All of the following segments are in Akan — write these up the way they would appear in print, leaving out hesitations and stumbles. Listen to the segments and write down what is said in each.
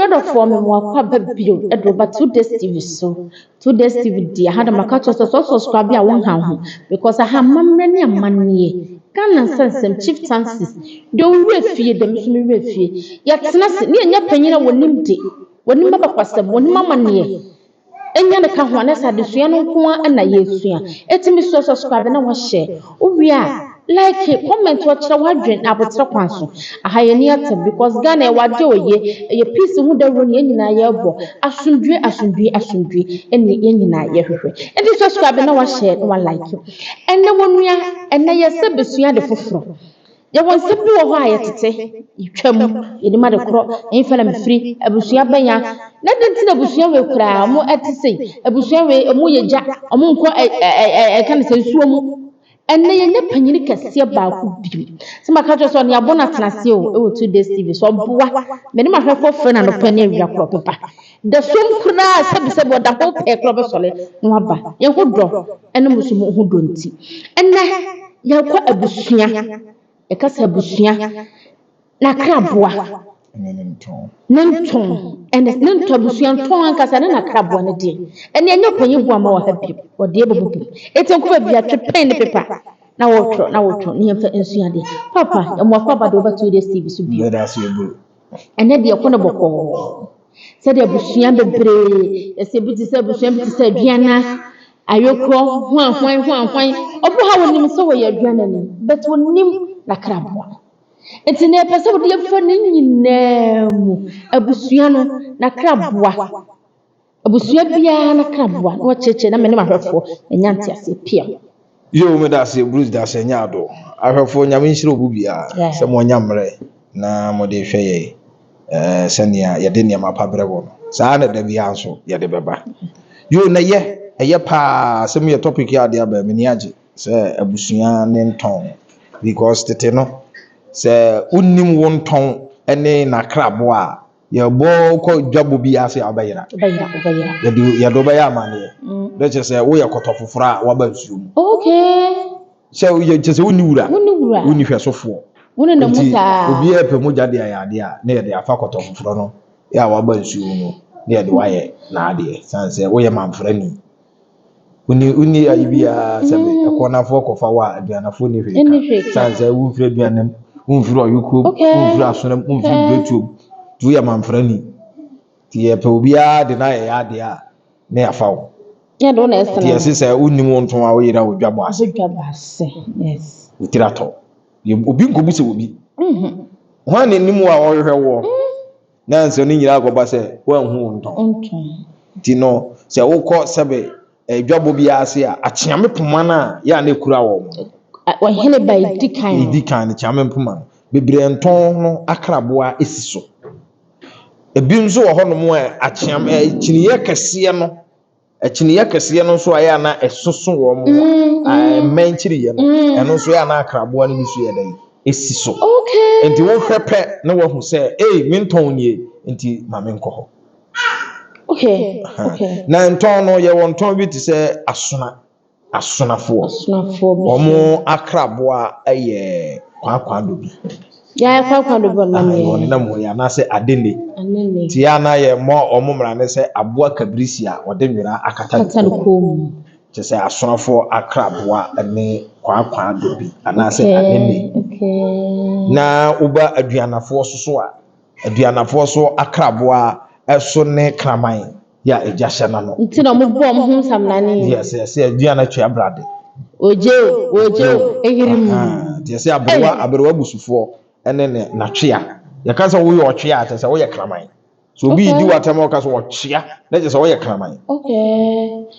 friend of form mo akwa babio edroba 2 days TV so 2 days TV dia hada makacho so subscribe ya won han ho because aha mamre ne amanne Ghana sensem chieftaincies de we fie dem so me we fie ya tena se ne nya panyina wonim de wonim babakwasem wonim amanne enya ne ka ho na sa de sua no nko na yesua etimi so subscribe na wo share owi a like comment what chira wadwen abotre kwanso ahaye ni atem because Ghana e wade oye ye peace hu da ro ne nyina ye bo asundwe enne nyina ye hwehwe enti subscribe na wa share na wa like enne wonua enne ye se besua de foforo ye won se bi wo ho aye tete itwam ye ma de kro enfa na mfiri abusua banya na de ntina abusua we kura mo atisei abusua we mo ye ja mo nko kan se nsuo mu enne ye panyini kase baako bi se maka so ne abona tenase o 2 days TV so boa me ne mahwefo fre na no pani awia kro pepa de som kuna se bo da ho pe kro be sole no aba ye ho do enne musumu ho do nti enne ye kwa abusua e kase abusua na kraboa nenton ene nento abusua nton ankasa na kraboa ne de ene enye panyi boa ma wa happy o de bobu etenko ba bia trepen ne pepa na wotro ne yemfa ensua de papa mo akwa ba do ba 2 days TV so bi ene de ko ne boko se de abusua bebre ese bi ti se abusua bi ti se aduana ayokro hwan obo ha wonim se wo ye aduana ni but wonim na kraboa enti ne pese wo de fa ne nyinam abusua no na kraboa abusua bia na kraboa no cheche na me ne mahwefo enya ntiase pia yo me da se Bruce da se nya do ahwefo nyame nhire obu bia se mo nya mre na mo de hwe ye senia ye de ne mapa brebo no saa na da bia so ye de beba yo na ye pa se me topic ya de aba me ni age se abusua ne nton because tete no se unnim wonton ene na krabo a ye bo ko dwabo bi ase abayira ye do ba ya amane de che se wo ye kotofofora wa ba nsuo okay se ye che se woni wura woni hwesofo woni na muta obi e pe moja de ayade a na ye de afa kotofoforo no ya wa ba nsuo no na ye de wa ye na ade sanse wo ye manfra ni uni ayibia sebe akonafo kofa wa aduanafo ni hweka sanse wo fira aduanam unfiri oyuko unfiri asonam unfiri betu tu ya manfrani ti ye pe obia de na ye ade a na ya fawo ya do na esena ti ye se unnim wonton a wo yira odwabo ase yes utirato ye obi nkobu se obi hwan ne nimu a ohwehwe wo na nso ni nyira agoba se wan hu wonton ti no se wo ko sebe edwabo bia ase a achiame poma na ya na ekura wo wa hene ba idikan chiame poma bebre nton no akraboa esiso ebi nso wo hono mo achiam chiniye kese no so aya na esoso wo mo menchiriye no eno so ya na akraboa no bisu ye dai esiso okay enti wo hwepe na wo hu se minton nie enti mame nkoho okay na nton no ye wonton bi ti se asonafo omo akraboa aye kwakwa dobi ya kwakwa dobi na me woni na mo ya na se adene ti ya na ye mo omo mra ne se aboa kabrisi a ode nwira akata ko ti se asonafo akraboa ne kwakwa dobi ana se adene na uba aduanafo so akraboa eso ne kraman ya ejahye na no nti na mo bom hu samnani yes aduana twa brade oje ehirim ti se abrewa busufo ene ne na twea ya ka se wo ye otwea ate se wo ye kraman so bi di watam o ka se wo twea na je se wo ye kraman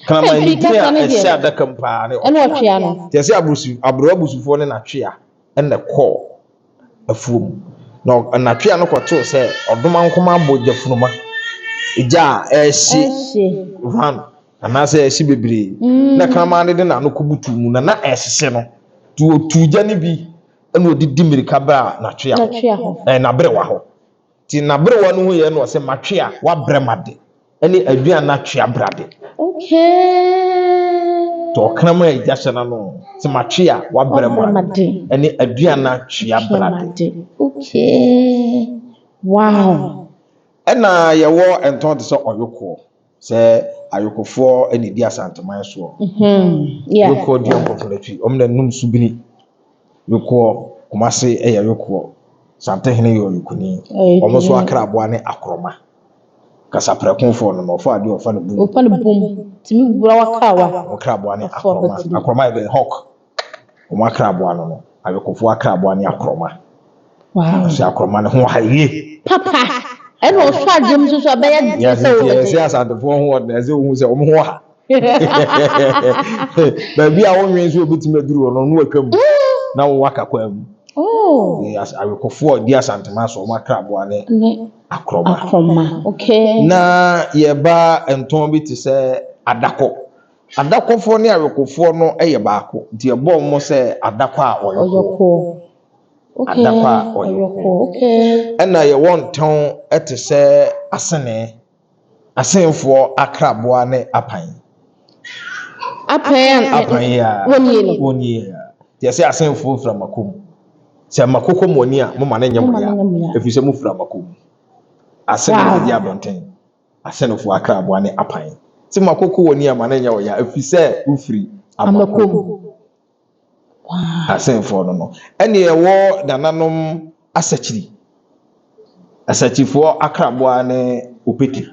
kraman ni dia ese adaka mpa ne ene otwea no ti se abrewa busufo ne na twea ene ko afuom no na twea no kwato se odoma nkoma bojafunuma ija ehye ran anase ehye bebre na kraman de na no kubutu mu na ehye no tuja ni bi ena odidi mirika ba na twea na brewa ho ti na brewa no hu ye no se matwea wa bremade ene aduan na twea brade to kraman ejahye na no se matwea wa bremade ene aduan na twea brade wow ɛna yɛwɔ ɛntɔn te sɛ ɔyɔkɔ sɛ ayɔkɔfoɔ ɛna di asanteman soɔ Yeah. yɔkɔ di ɔnkɔfɔlɛtwi ɔmo na num subini yɔkɔ Kumase ɛyɛ yɔkɔ Santehene yɛ ɔyɔkɔni ɔmo so akraboa ne akorɔma kasaprɛkonfoɔ no na ɔfa adeɛ ɔfa no bum Open the boom. Timi bura wakawa. ɔmo kraboa ne akorɔma yɛ hawk ɔmo akraboa no ayɔkɔfoɔ akraboa ne akorɔma Wow. sɛ akorɔma ne ho haye Papa. Ɛna ɔhwɛ adwom nso so abɛyɛ yɛ sɛ sɛ asantefoɔ ho ɔdena ɛsɛ ohun sɛ ɔmo ho ha baabi a wɔnwe nso obetumi aduru hɔ no ɔno atwa mu na wɔwɔ akakwa mu ayɔkɔfoɔ di asantema so ɔmo akraboa ne akorɔma Okay. na yɛba ntɔn bi te sɛ adakɔfoɔ ne ayɔkɔfoɔ no yɛ baako nti yɛbɔ ɔmo sɛ adakɔ a ɔyɔkɔ adakɔ a ɔyɔkɔ ɛna yɛwɔ ntɔn te sɛ asenfoɔ akraboa ne apan a wɔnie yɛ sɛ asenfoɔ fira makom sɛ makoko mu ani a moma ne nyɛ mo ya ɛfiri sɛ mo fira makom asenfoɔ di abɔnten asenfoɔ akraboa ne apan sɛ makoko wɔ ni a ma ne nyɛ wo ya ɛfiri sɛ wofiri amakom asenfoɔ no ɛne ɛwɔ nananom asakyifoɔ akraboa ne opete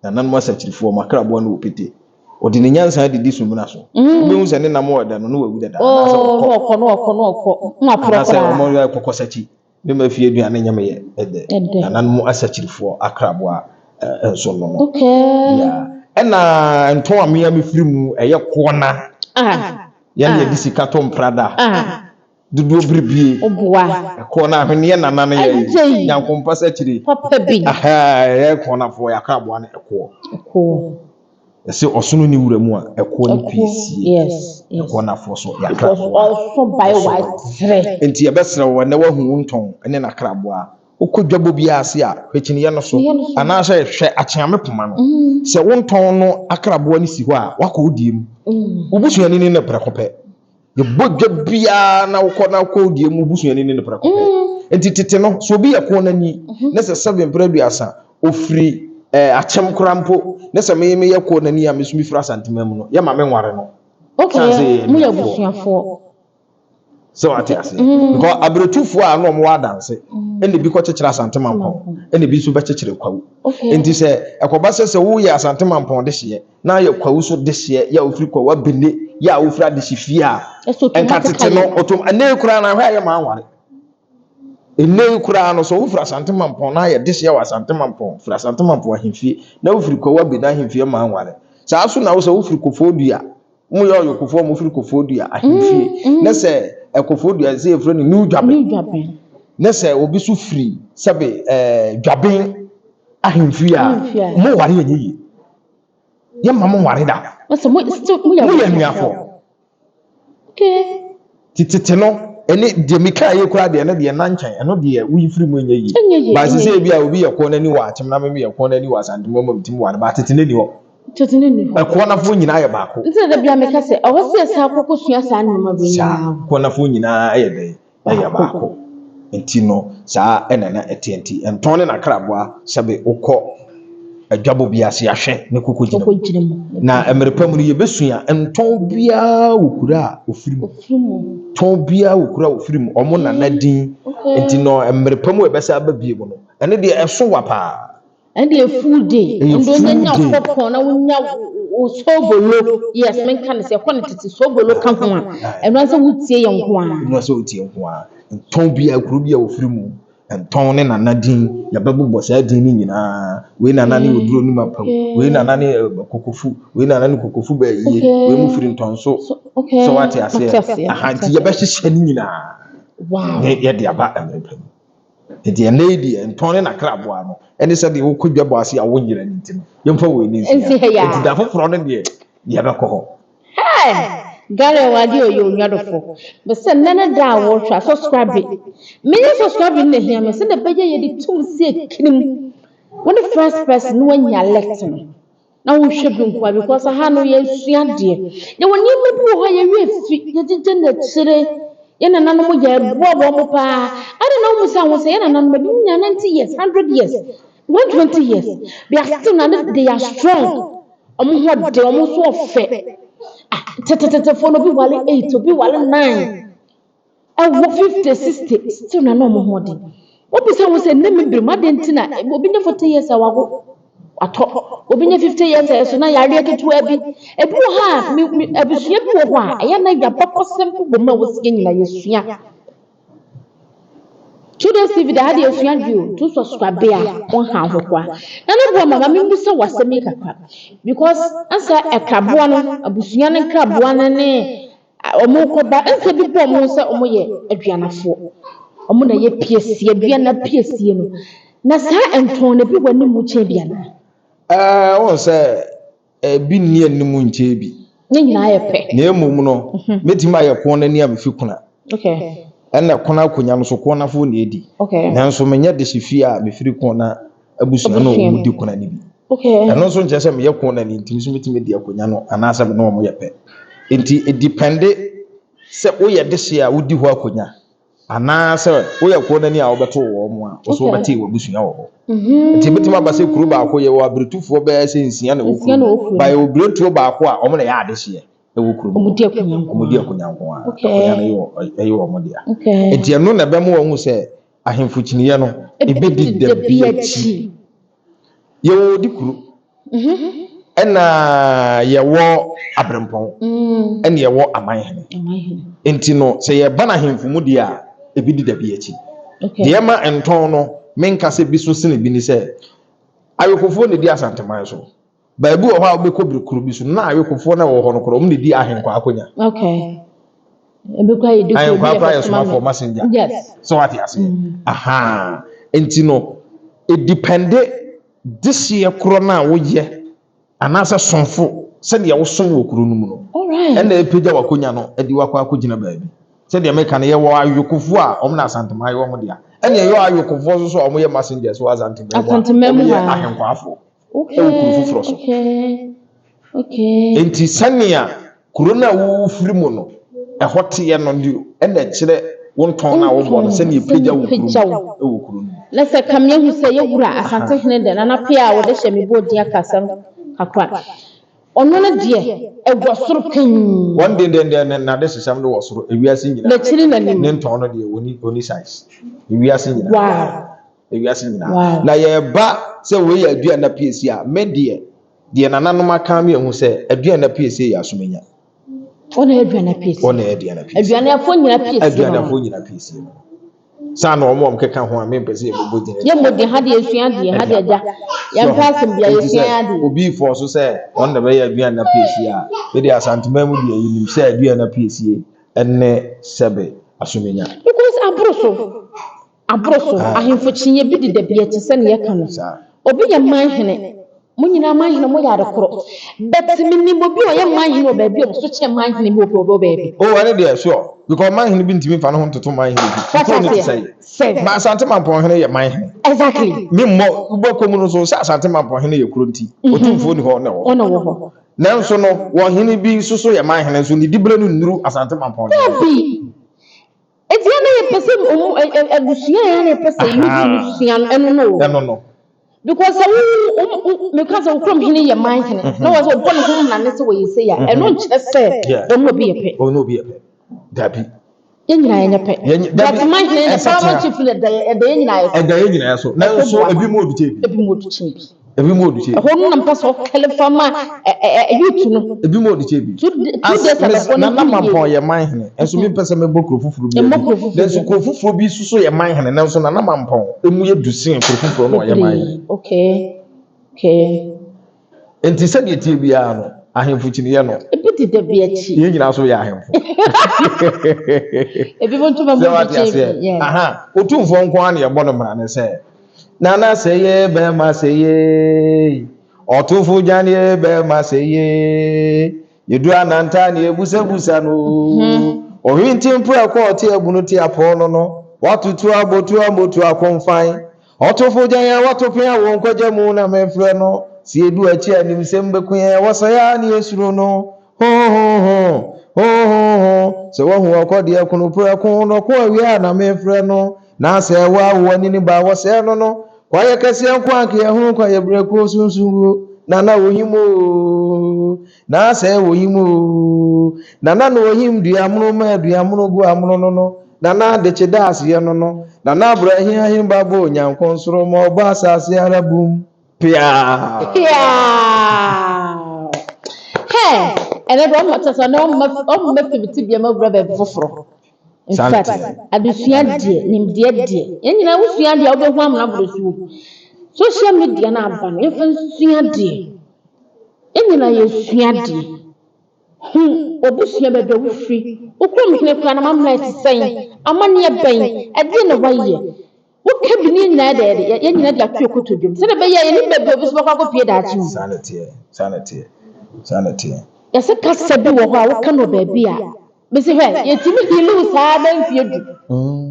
nananom asakyifoɔ makraboa ne opete ɔde ne nyansa didi sumuna so wobɛhu sɛ ne nam wɔ da no wɔ dada anasɛ ɔmo yɛ kɔkɔ sakyi ne ma fie aduane nyɛ meyɛ ɛdɛ nananom asakyifoɔ akraboa nso no ɛna ntɔn a mea mefiri mu ɛyɛ koɔna yɛne yɛde sika tɔ mprada dodoɔ biribie koɔna ahweneɛ nana no yɛ nyankompa sɛ kyire ɛyɛ koɔnafoɔ yɛ akraboa no ɛkoɔ ɛsɛ ɔsono ne wura mu a ɛkoɔ no pii sie koɔnafoɔ so yɛ akraboa nti yɛbɛsrɛ wɔ ɛnɛ wahu wo ntɔn ɛne nakraboa wokɔ dwabɔ bi ase a hwɛkyiniɛ no so anaasɛ hwɛ akyeame poma no sɛ wo ntɔn no akraboa no si hɔ a wakɔ wodie mu wobusuani ne prɛko pɛ yɛbɔ dwa biara na wokɔ wodie mu wobusuani ne prɛko pɛ nti tete no so obi yɛ ko n'ani na sɛ 7 mpɛduasa ofiri akyɛm kora mpo na sɛ meyɛ ko n'ani a meso mefiri asantema mu no yɛma me nware no mo yɛ busuafoɔ sɛ wate ase because abrɛtufoɔ a na ɔmo wɔ adanse ɛna bi kɔkyekyere asantema mpɔn ɛna bi nso bɛkyekyere kwawu nti sɛ ɛkɔba sɛ woyɛ asantema mpɔn de hyeɛ na yɛ kwawu so de hyeɛ yɛ ofiri kwawu abene yɛ a ofiri adehye fie a ɛnka tete no ɔtom ɛnɛ kura na hwɛ ayɛ ma anware ɛnɛ kura no so wofiri asantema mpɔn na yɛ de hyeɛ wɔ asantema mpɔn firi asantema mpɔn ahemfie na ofiri kwawu abene ahemfie ma anware saa so na wo sɛ wofiri Koforidua mo yɛ ɔyɔkofoɔ mo firi Koforidua ahemfie na sɛ Koforidua sɛ yɛfrɛ no new dwaben na sɛ obi so firi sɛbe dwaben ahemfie a mo ware yɛ yie yɛma mo ware da mo yɛ nnuafoɔ titete no ɛne deɛ meka yɛ kora deɛ no deɛ nankyɛn ɛno deɛ woyi firi mu nyɛ yie baasi sɛ bi a obi yɛ kɔn n'ani wɔ akyem na meme yɛ kɔn n'ani wɔ asantema mu bitim ware ba tete n'ani hɔ koɔnafoɔ nyinaa yɛ baako nti da bia meka sɛ ɔwɔ sɛ saa kɔkɔ sua saa nnoma bi nyinaa koɔnafoɔ nyinaa yɛ dɛ ɛyɛ baako nti no saa ɛna na ɛte nti ntɔn ne nakraboa sɛbe wokɔ adwabɔ bi ase ahwɛ ne koko gyina mu na mmerepɛ mu no yɛbɛsua ntɔn biara wɔ kura a ofiri mu tɔn biara wɔ kura a ofiri mu ɔmo nana din nti no mmerepɛ mu ɛbɛsɛ aba bie mu no ɛne deɛ ɛso wa paa ɛne full day ndo nya fɔpɔ na wonya sobolo yes menka ne sɛ kɔ ne tete sobolo ka ho a ɛno sɛ wotie yɛ nko a ntɔn biara kuro bi a ofiri mu ntɔn ne nana din yɛbɛbobɔ saa din ne nyinaa wei nana ne oduro ne mapam wei nana ne kokofu wei nana ne kokofu bɛyie wei mu firi ntɔn so so wate aseɛ ahanti yɛbɛhyehyɛ ne nyinaa ne yɛde aba mmerepɛ mu nti ɛnɛ yi deɛ ntɔn ne nakraboa no ɛne sɛ deɛ wokɔ dwabɔ ase a wonyera ne nti no yɛmfa wei ne nti da foforɔ no deɛ yɛbɛkɔ hɔ Gare wadi o yo nyadofo but say nana da wo hwa subscribe me subscribe na hia me say the page ye di tum see kinim when the first person no nya left no na wo hwe bi nkwa because ha no ye sua de ye woni me bi ho ye we fi ye gege na chire Yana nana mo ye bobo mo pa. I don't know musa won say yana nana me 90 years, 100 years, 120 years. They are still nana they are strong. Omo ho de omo so ofe. Tete for no be wale 8, to be wale 9. I 50, 60 still nana omo ho de. What be say won say name me ma de ntina obi ne 40 years awago. Ato obi nye 50 years so na yare ketewa bi ebi wo ha abusua bi wo ho a eya na ya papa sempo bo ma wo sie nyina yesua children's tv da hade yesua bio to subscribe a won ha ho kwa na no bo mama me bi se wasemi kakra because ansa ekraboa no abusua ne kraboa ne omo ko ba ansa bi bo mo se omo ye aduanafo omo na ye piesie aduana piesie no na sa enton na bi wani mu che bia na won say bi nni anim nche bi ne nyina ye pe na emum no metima ye kon na ni amfi kuna okay ena kona konya no so kona fo na edi okay nanso menye de hyefi a mefiri kona abusua no mu di kuna ni bi okay eno so nche se me ye kona ni ntimi so metime di akonya no anasa me no mo ye pe enti it depende se wo ye de hye a wodi ho akonya anasa wo ye kona ni a wo beto wo mo a wo so beti wo abusua wo nti betima ba se kuru ba ko ye wo abretufo ba se nsia na wo kuru ba ye obretuo ba ko a omo na ya de hye ewo kuru omudi akonya nko a akonya no yo omodia enti eno na be mo wo se ahemfo kyiniye no ebedi de biachi ye wo di kuru ena ye wo abrempon ena ye wo amanhene enti no se ye ba na ahemfo mu dia ebedi de biachi de ma enton no menka se bi so sene bi ni se ayokofo ne di asanteman so baabi wo ha obekọ birikuru bi so na ayokofo na wo ho no kro om ne di ahenkwa akonya okay ebekwa ye di ahenkwa price ma for messenger yes so what you say aha enti no it depende this year kro na wo ye anasa sonfo se de wo son wo kro no mu no all right and epeja wakonya no edi wakwa akogina baabi se de meka ne ye wo ayokofo a om na asanteman ye wo dia ene ye ayokofo so om ye messenger so asanteman ye ahenkwa afo okay okay enti sania corona wo firi mu no ehote ye no ndio ena kire wonton na wo bo no sania peja wo kuru na se kamye hu se ye wura asante hene de na pia wo de hye me bodi akasam kakwa ono na de egwo soro pin one day na de sesam de wo soro ewiase nyina na kiri na nim ne nton no de oni size ewiase nyina wow ewiase nyina na ye ba se we ya adua na PC a medie de nananom aka me hu se adua na PC ya asomenya ona adua na PC ona adua na PC adua na afo nyina PC adua na afo nyina PC sa na omo keka ho a me pese e bobo dine ye modi ha de esua de ha de aja ya mpasem bia esua de obi for so se on na be ya adua na PC a we de asantema mu de yinim se adua na PC enne sebe asomenya because abroso ahemfo chinye bi de bia ti se ne ye ka no obi ye manhene mo nyina manhene mo yare koro but minni obi o ye manhene o ba bi o so che manhene bi o ba bi oh ane de sure because manhene bi ntimi fa no ho toto manhene bi ko ni say ma asante man pon hene ye manhene exactly mi mo ugbo komu no so sa asante man pon hene ye kuro nti otumfo ni ho na wo nanso no wo hene bi soso ye manhene so ni dibre no nuru asante man pon bi Ediana ye pese abusia ya na pese yusuan eno no because because of from hini ye mind hini no was o bon ho na nese we say ya eno nche se ono bi ye pe dabi ye nyina ye pe that mind hini the power chief le da ye nyina ye so na so ebi mo du chebi ho na mpese o kelefa ma youth no ebi mo du chebi na na mampon ye mind hini enso mi pese me bokro fufuru bi enso kro fufuru bi suso ye mind hini na so na mampon emu ye dusin kro fufuru no ye mind okay enti se de tie bia no ahemfo kyiniye no ebiti de biachi ye nyina so ye ahemfo ebi bon tuma mo di aha otumfo nko an ye bono mra ne se nana seye be ma seye otumfo jani be ma seye yedu ananta ne ebusabusa no ohwinti mpra ko ote abunu ti apono no watutu abotu akonfan otumfo jani watopia won kwaje mu na mefre no si edu achi anim sembe kun wasaya ne esuro no ho ho se wo hu okode akunu preko no ko awia na mefre no na se wa wo ni ba wo se no no kwa ye kase anko anke ye hu kwa ye breko sunsunwo nana wohimo na se wohimo nana no wohim duamono ma duamono gu amono no nana de chedas ye no nana abrahim ahim babo nyankon soro mo ba asase arabum pia hey ene do mo tso no mo fibiti bia ma bra ba foforo in fact adusua die nimdie die yenyina wusua die obehu amna brosu social media na aba no yefa sua die yenyina yesua die obusua be do wufri okom hene kura na mamla tisen amane ben ade ne waye wokabini nyina de yenyina de atwe kotodum se ne be ye ni bebe obi so bakwa pie da achi sanity yase kasa bi wo ho a woka no ba bi a bese hwe yetimi hilu saa da mfie du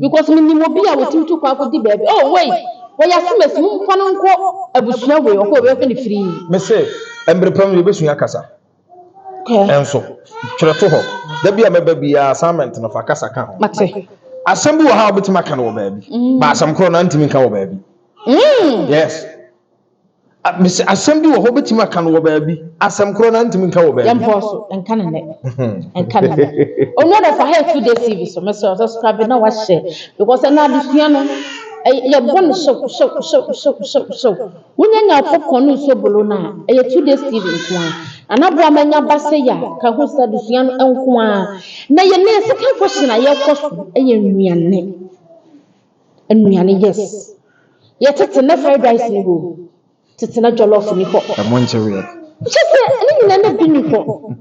because minni mo bi a wotimi to kwa akodi ba bi oh wait wo yase mesimu mfa no nko abusua we okọ be fe ni free me say embrepam be sua kasa enso twerɛto hɔ da bia meba bia assignment no fa kasa ka ho mate asɛm bi wɔ ha obetima ka no wɔ baabi ba asɛm koro na ntimi ka wɔ baabi yes asɛm bi wɔ hɔ obetima ka no wɔ baabi asɛm koro na ntimi ka wɔ baabi yamposo enka ne ono da fa have 2 days TV so me so subscribe na wa share because na adusua no ye bon so wunyanya popcorn no so bolo na 2 days TV nko anabo amanya base ya ka ho sa adusua no nko na ye na second portion na ye koso nnuane yes ye tete na fried rice ni go tete na jollof ni ko amonche we chese ni na bi ni ko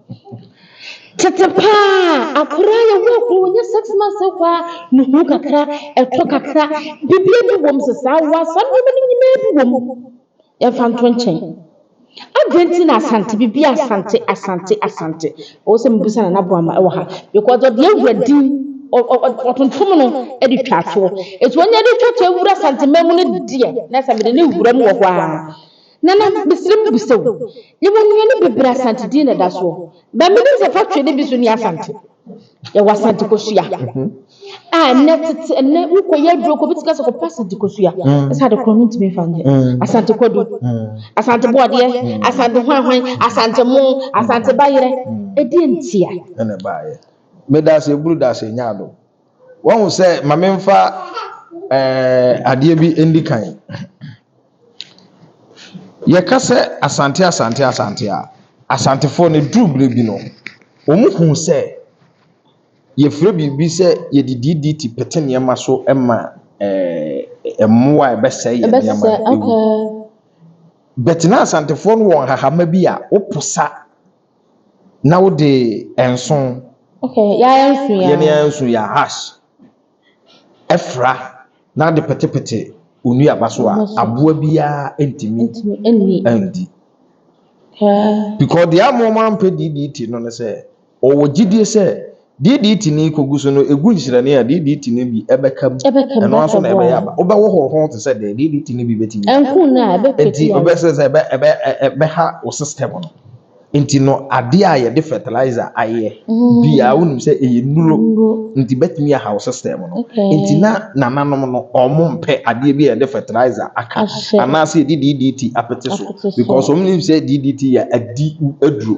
tete pa akura ya wo ko nya 6 months kwa nuhu kakra eto kakra bibie bi wom sesa wa san wo mani nyime bi wom ya fanto nchen adenti na asante bibie asante o se mbusa na bo ama e wo ha because of the awradin otontom no e di twato etu onya di twato ewura asante mamu ne die na samede ne wura mu wo ho a nana bisrim bisew yebo nyane bebra asante di na daso ba me nze fatwe ne bisu ni asante ya wasante kosua net ne uko ye dro ko bitika so ko pasante kosua esa de kro ntimi fanje asante kodu asante boade asante hwan asante mu asante bayire edi ntia ene baaye me da se buru da se nyaado won se mamemfa ade bi endi kan ye kase asante a asantefo ne dubre bi no omuhu se ye fre bibi se ye dididi ti petene ma so ema emmoa ebese ye nyama okay betina asantefo no won hahama bi a oposa na wo de enson okay ya ensu ya hash efra na de petepete onu abaso a aboa bia entimi andi because the amoma mpe DDT no se owo gidie se DDT ni koguso no egu nhirane a DDT ni bi ebekam eno aso na ebe yaba obewo ho to se de DDT ni bi betimi enku na enti obese se ebe ha o system no enti no ade a ye de fertilizer aye bia wonum se eye nuro enti betimi a ha o system no enti na nananom no omompe ade bi ye de fertilizer aka ana se DDT apete so because omnim se DDT ya adi aduro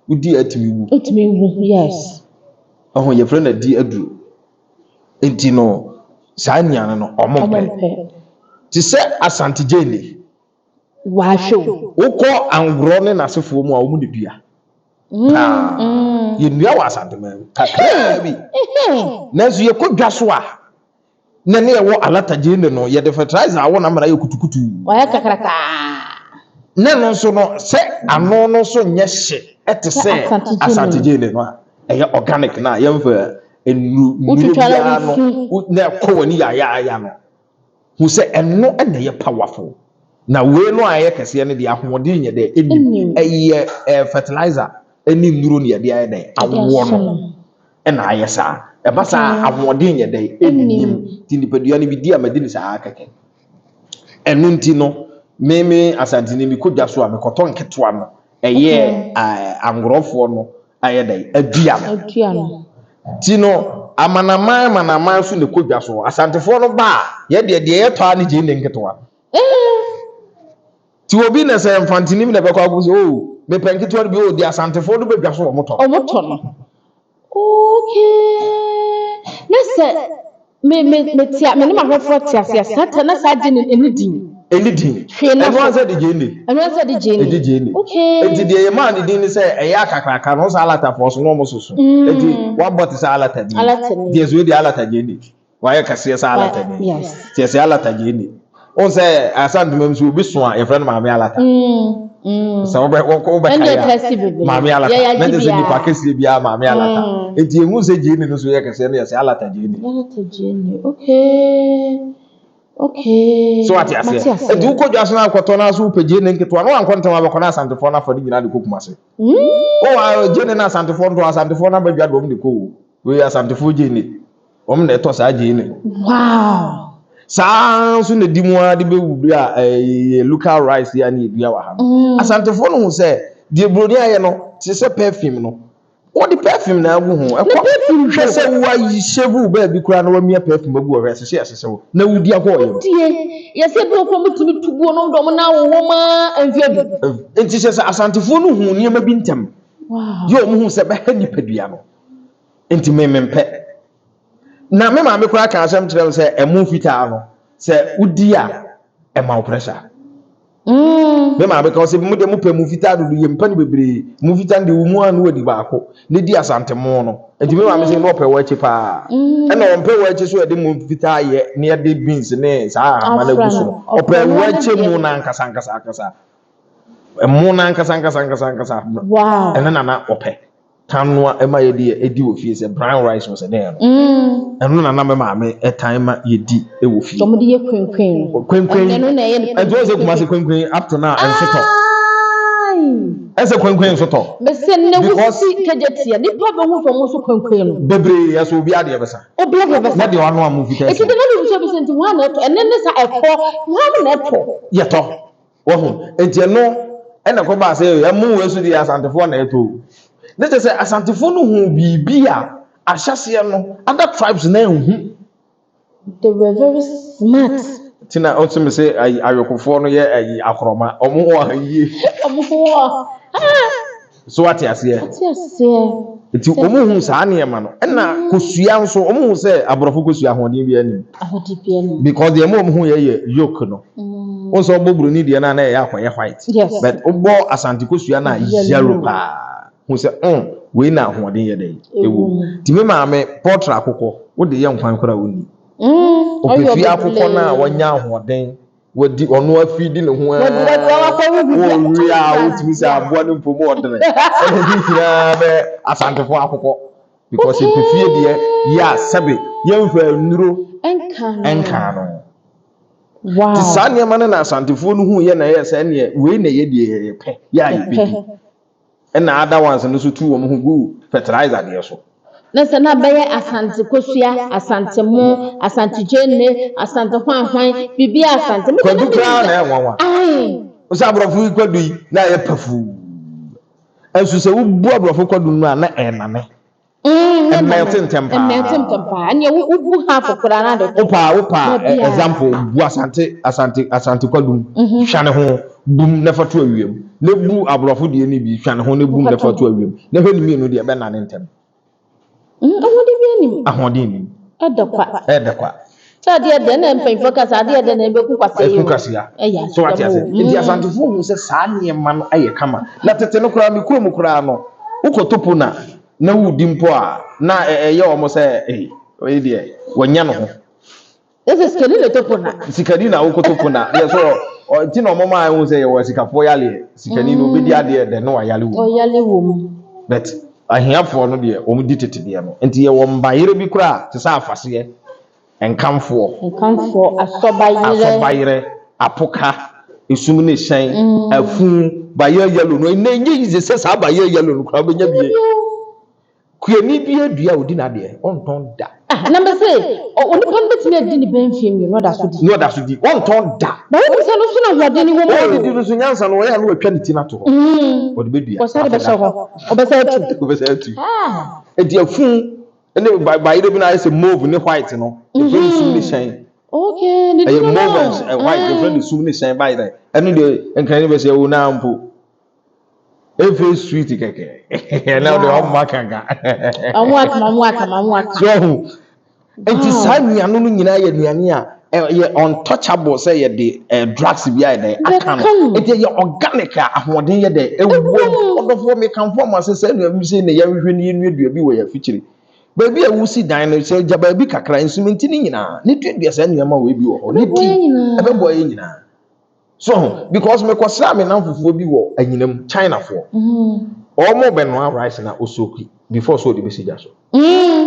udi atimi wu yes oh ye friend adi aduro enti no saa nyane no omompe ti se asante jeni wa show wokọ angro ne nasefo mu a wo mu de dua ye nua wa asante ma kakra bi nanso ye kodwa so a na ne wo alata jeni no ye de fertilizer awo na mara ye kutukutu wa ya kakraka ne no so no se ano no so nye hye ete se asante jeni no a eye organic na ye mfa enu bia no na ko wani ya no hu se eno na ye powerful na we no aye kese ne de ahomode nye de eni eye fertilizer eni nduro ne de aye de awo no na aye sa e ba sa ahomode nye de eni ti nipadua ne bi di amadi ni sa akeke enu nti no meme asante ne mi kodwa so a me koton ketwa no eye angorofo no ayedai adua tino amanaman so ne kodwa so asantefo no ba ye de ye to ani je ne nketoa ti obi na se mfantinim na bekwa go so me penkito bi o di asantefo no bedwa so omoto no okay let's me tia me ma hwefo tia sia sata na sa je ne enidin eno anza de jeni okay enti de ye man din ni se eya akakraka no sa alata fo so no mo soso enti one bot sa alata ni de zo de alata jeni wa ye kase sa alata ni yes tie se alata jeni on se asandum so obi so a ye friend ma me alata so oba kaya ma me alata na de se ni pa kase bia ma me alata enti emu se jeni no so ye kase no ye se alata jeni okay so ati ase edu ko dwa so na akoto na so peje ne nketo no ankonta ma bekona asantefo na fodi nyina de kokumase o je ne na asantefo na badwa do mde ko we asantefo je ne na eto sa je ne wow sa so ne dimwa de be wubri a local rice ya na edua wa ha asantefo no hu se de brodi aye no ti se perfume no what the perfume na agu ho e ko se wa yi shevu ba bi kura na wa mia perfume agu o se se wo na wudi akọ yo ye se bi ko mutumi tubuo no do mo na wo ma anfiadu enti se asantefo no hu niam bi ntem wow yo mo hu se be ha nipadua no enti mempe na me ma me kura ka asem kire se emu fita no se udi a e ma pressure me ma be ka se mu de mu pe mu fita do ye mpa ni bebre mu fita de mu anu wadi ba ko ne di asantemo no enti me ma me se no pe wa chi pa e na on pe wa chi so de mu fita ye ne de beans ne sa amala guso o pe wa chi mu na nkasa mu na nkasa wow ene na ope tanwa ema ye di edi ofie se brown rice was there no eno na me ma me etan ma ye di e wo fie so mo de ye kwenkwen eno na ye e do se kuma se kwenkwen up to now en soto ese kwenkwen soto me se ne wo si kajetia ni pa be hu so mo so kwenkwen no bebre ya so obi ade besa na de wano amu fita e kide na ni so be senti wa na to ene ne sa ekọ wa na to ye to wo hu enti no ena ko ba se ya mu we so di asantefo na eto let us say asantefo no hu bibia ahyase no other tribes na hu they were very smart tina also me say ayokofo no ye akroma omo ho ayi so what you say enti omo hu sa na yema no na kosua nso omo hu say abrofo kosua hoden bi anim because the omo hu ye yoke no also boburu ni de na na ye akoye white but obo asante kosua na yellow pa hu say we na hoden ye dey ewo ti me ma me portrait akoko wo de ye nkwan kora woni opefi akoko na wanya hoden wodi ono afidi ne ho wi a wotimi se aboa no mpomo odere ene di kira be asantefo akoko because opefi de ya sebe ye mfa nuro enka no wow ti sane ma na asantefo no hu ye na ye se ne we na ye de pe ya ibi ena other ones no so tu wo ho go fertilizer de so na se na beye asante kosua asante mo asante jenne asante hwanhwan bibia asante mo kwadu kra na enwanwa osa abrofo kwadu na ye pafu ensu se wo bu abrofo kwadu no na enane na tempa anya wo bu ha fokora na de opa example bu asante kwadu hwane ho bum na fatu awiem na bu abrofo de ni bi hwane ho na bum na fatu awiem na hwe ni mi no de be na ne ntem ahodi ni edekwa sa de na mpanfo kasa de na beku kwasa ye so what you say ndi asantefo hu se saa niema no aye kama na tete no kura mi kurom kura no ukotopo na wudi mpo a na eye omo se oyi de wanya no ho ese skeli le topo na sikadi na ukotopo na ye so ti no omo ma hu se ye wo sikafo yale sikani no obedi ade de no wayale wo but ahiafo no de omo di tete de no enti ye wo mbayere bi kura te sa afase enkamfo asobayire apoka esum ne hyen afu baye yellow no enye yize se sa baye yellow no kura benya bie Kuani bi adua odi na de onton da. Number say, only one bit me didn't be film, you know that's what No da so di onton da. But what is no sooner what any woman? O di so nyansa no ya no atwa ne tina to ho. O de bedua. Ko say be so ho. Obesa atu. Obesa atu. E di afun ene ba ire bi na say mauve ne white no. E fi sum ni shan. Okay, ni do mauve and white different sum ni shan by there. Enu de enkan ni be say o na ampo. Every sweet keke. Now the one makanga. Amwaka. So, enti saa nuanu no nyina ye nuane a ye untouchable say ye de drugs bi ai de aka no. Enti ye organic a ahoden ye de ewo odofo me kan form asese nuam say ne ye hwehwe ne nuadua bi wo ya fikyiri. Ba bi a wusi dan no say jaba bi kakra insumenti ni nyina. Ne duadua saa nuama we bi wo ho. Ne ti ebebo ye nyina. So, because me kwasa me namfofo bi wo anyinam China for. Omo benwa rice na osoki before so the message so.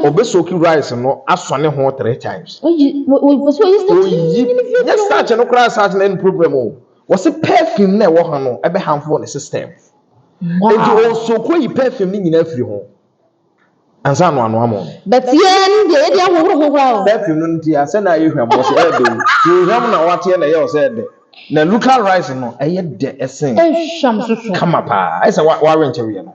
Obesoki rice no asone ho 3 times. Yes, start no cry start na problem o. Was a perfume na wo ha no ebe hamfo the system. Enti osoko yi perfume ni nyina afiri ho. Ansa no amo amo. But yen de dia ho. Perfume no nti ase na ye hwam so e de. So hwam na wate na ye o se de. Na local rice no eye de esen. Sham so. Kama pa. I say wa renche we no.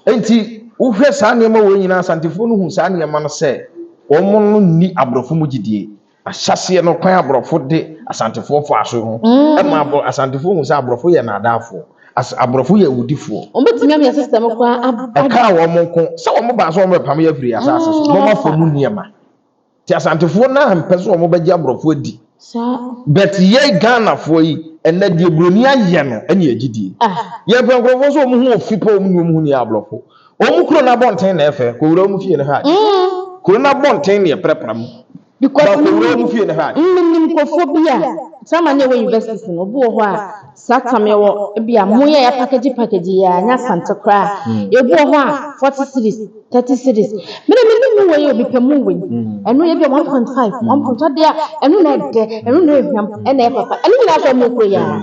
Enti uhwe saa niam wo nyina asantefo no hu saa niam no se omo no ni abrofo mu gidie ahyase no kwan abrofo de asantefo fo aso ho e ma asantefo hu saa abrofo ye na adafo abrofo ye wudifo o betimi am ya system kwa aka wo mo nko se wo mo ba so wo pam ya firi asase so no ma fo mu niam ti asantefo na mpese wo mo ba gi abrofo adi bet ye Ghana fo yi ena die broni aye no ene agidie ye penkrofo so mo hu ofipa mo mu ni abrofo omu kuro na bonten na efe ko wura mu fie ne ha kuro na bonten ne prepram because ko wura mu fie ne ha nim ko phobia sama ne we university no bo ho a satame wo bia moye ya package ya nya santa kra e bo ho a 40 series 30 series me we obi pemu we eno ye bia 1.5 1.5 dia eno na de eno na ehwam ena e papa eno na so mo ko ya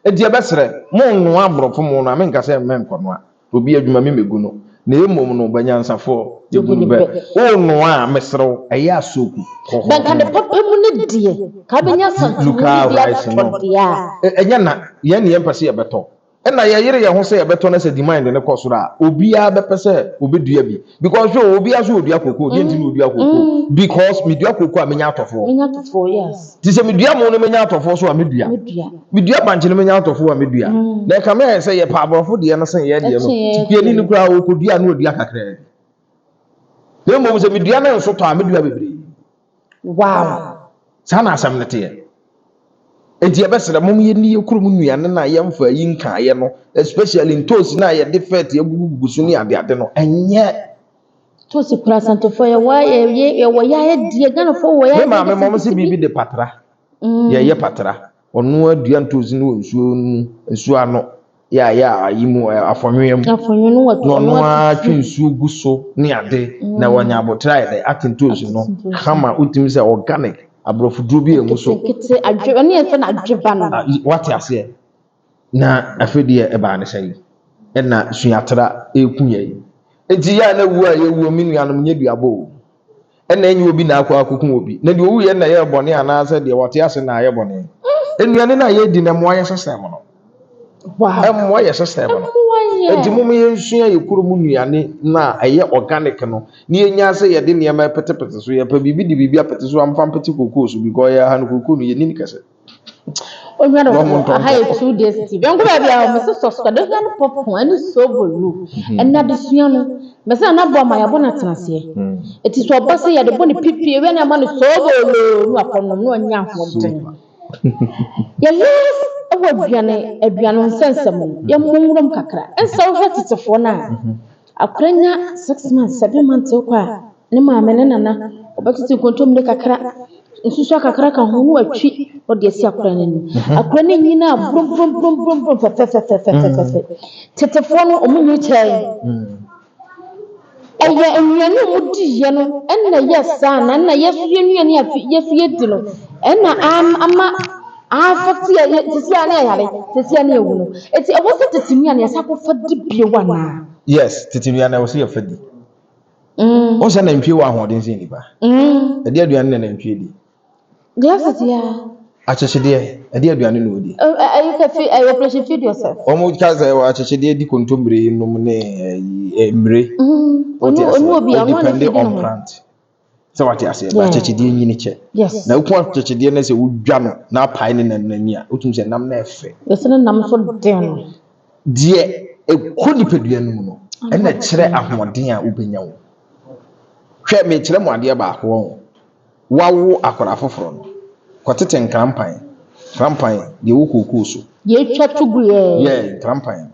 e dia besere mo no abrofo mo no amenka se men kono a obi adwuma me megu no na emom no banyansafo yegunu be ono a mesrew eya asoku ban kan de papa mu ne die ka benya santu luka rice no enya na ye ne yempase ye beto na ye yire ye ho se ye beto na se demand ne kosoro a obi a bepese obedua bi because obi aso odua koko de ntini odua koko because medua koko a menya atofo yes ti se medua mo no menya atofo so a medua banche no menya atofo a medua na ka me se ye pa abrofo de no se ye de no ti pie ni kura o kodua na odua kakra de mo se medua na nso to a medua bebre wow sana asam ne te enti ebesere mom ye ni ekuru nuane na ye mfa yi nka ye no especially ntosi na ye defect ye gugugu so ni ade no enye tosi kura santo fo ye wa ye wo ya die Ghana fo wo ya me mom se bibi de patra ye patra onu adua ntosi no nsuo ano ya ayimu afonwem no wato no atwe nsuo gu so ni ade na wanya abotra ye atintosi no kama utimi se organic abrofo duro bi emu so kete adwe ne efe na adweba no wate ase na afedi e ba ne sai na suatra ekunye enti ya na wu a ye wu mi nuanom nye duabo na enye obi na akwa akukun obi na de owu ye na ye bone ana ase de wate ase na ye bone enuane na ye di na mo aye system no wow mo aye system no enti mo ye nsua ye kuro mu nuane na eye organic no ni enya se ye de ne ma petepete so ye pa bibi di bibi apete so amfa pete kokoo so because ya ha no kokoo no ye ni kase onwa no ha ye 2 days ti ben ko ba bia o me so so do na popo ani so bolu enna de sua no me se na bo ma ya bo na tenase eti so oba se ye de bo ni pipi we na ma no so bolu no akono no nya afodin ya yes awo aduane nsensem ya munwurum kakra ensa wo tetefo na akranya 6 months 7 months kwa ne ma me ne nana obetiti kontom de kakra nsusu kakra ka ho no atwi o de si akranya ni akranya nyina brum fe tetefo no omunyi chai eya enwuane mudi ye no enna yesa na yesu ye nuane afi yesu ye di no enna ama affect ye tisi ana yare tisi ana ewu no eti e wo se tetimi ana yesa ko fa di bie wana yes titimi ana wo se yefadi o se na mpie wa ahoden se nipa ade aduane na mpie di glasses ya achechede ade aduane no di you can feed operation feed yourself omo kaza wa achechede di kontombre num ne mre onu obi anu na feed on plant so what you say ba achechede nyini che na ukun achechede na se wudwa no na apai ne nanani a otum se nam na efe yese nam so den die ekoni pedua num no na kire ahoden a ubenya wo hwe me kire mu ade ba ho wawo akora foforo no kwatete nkrampan de wo kokoo so ye twa tugu ye nkrampan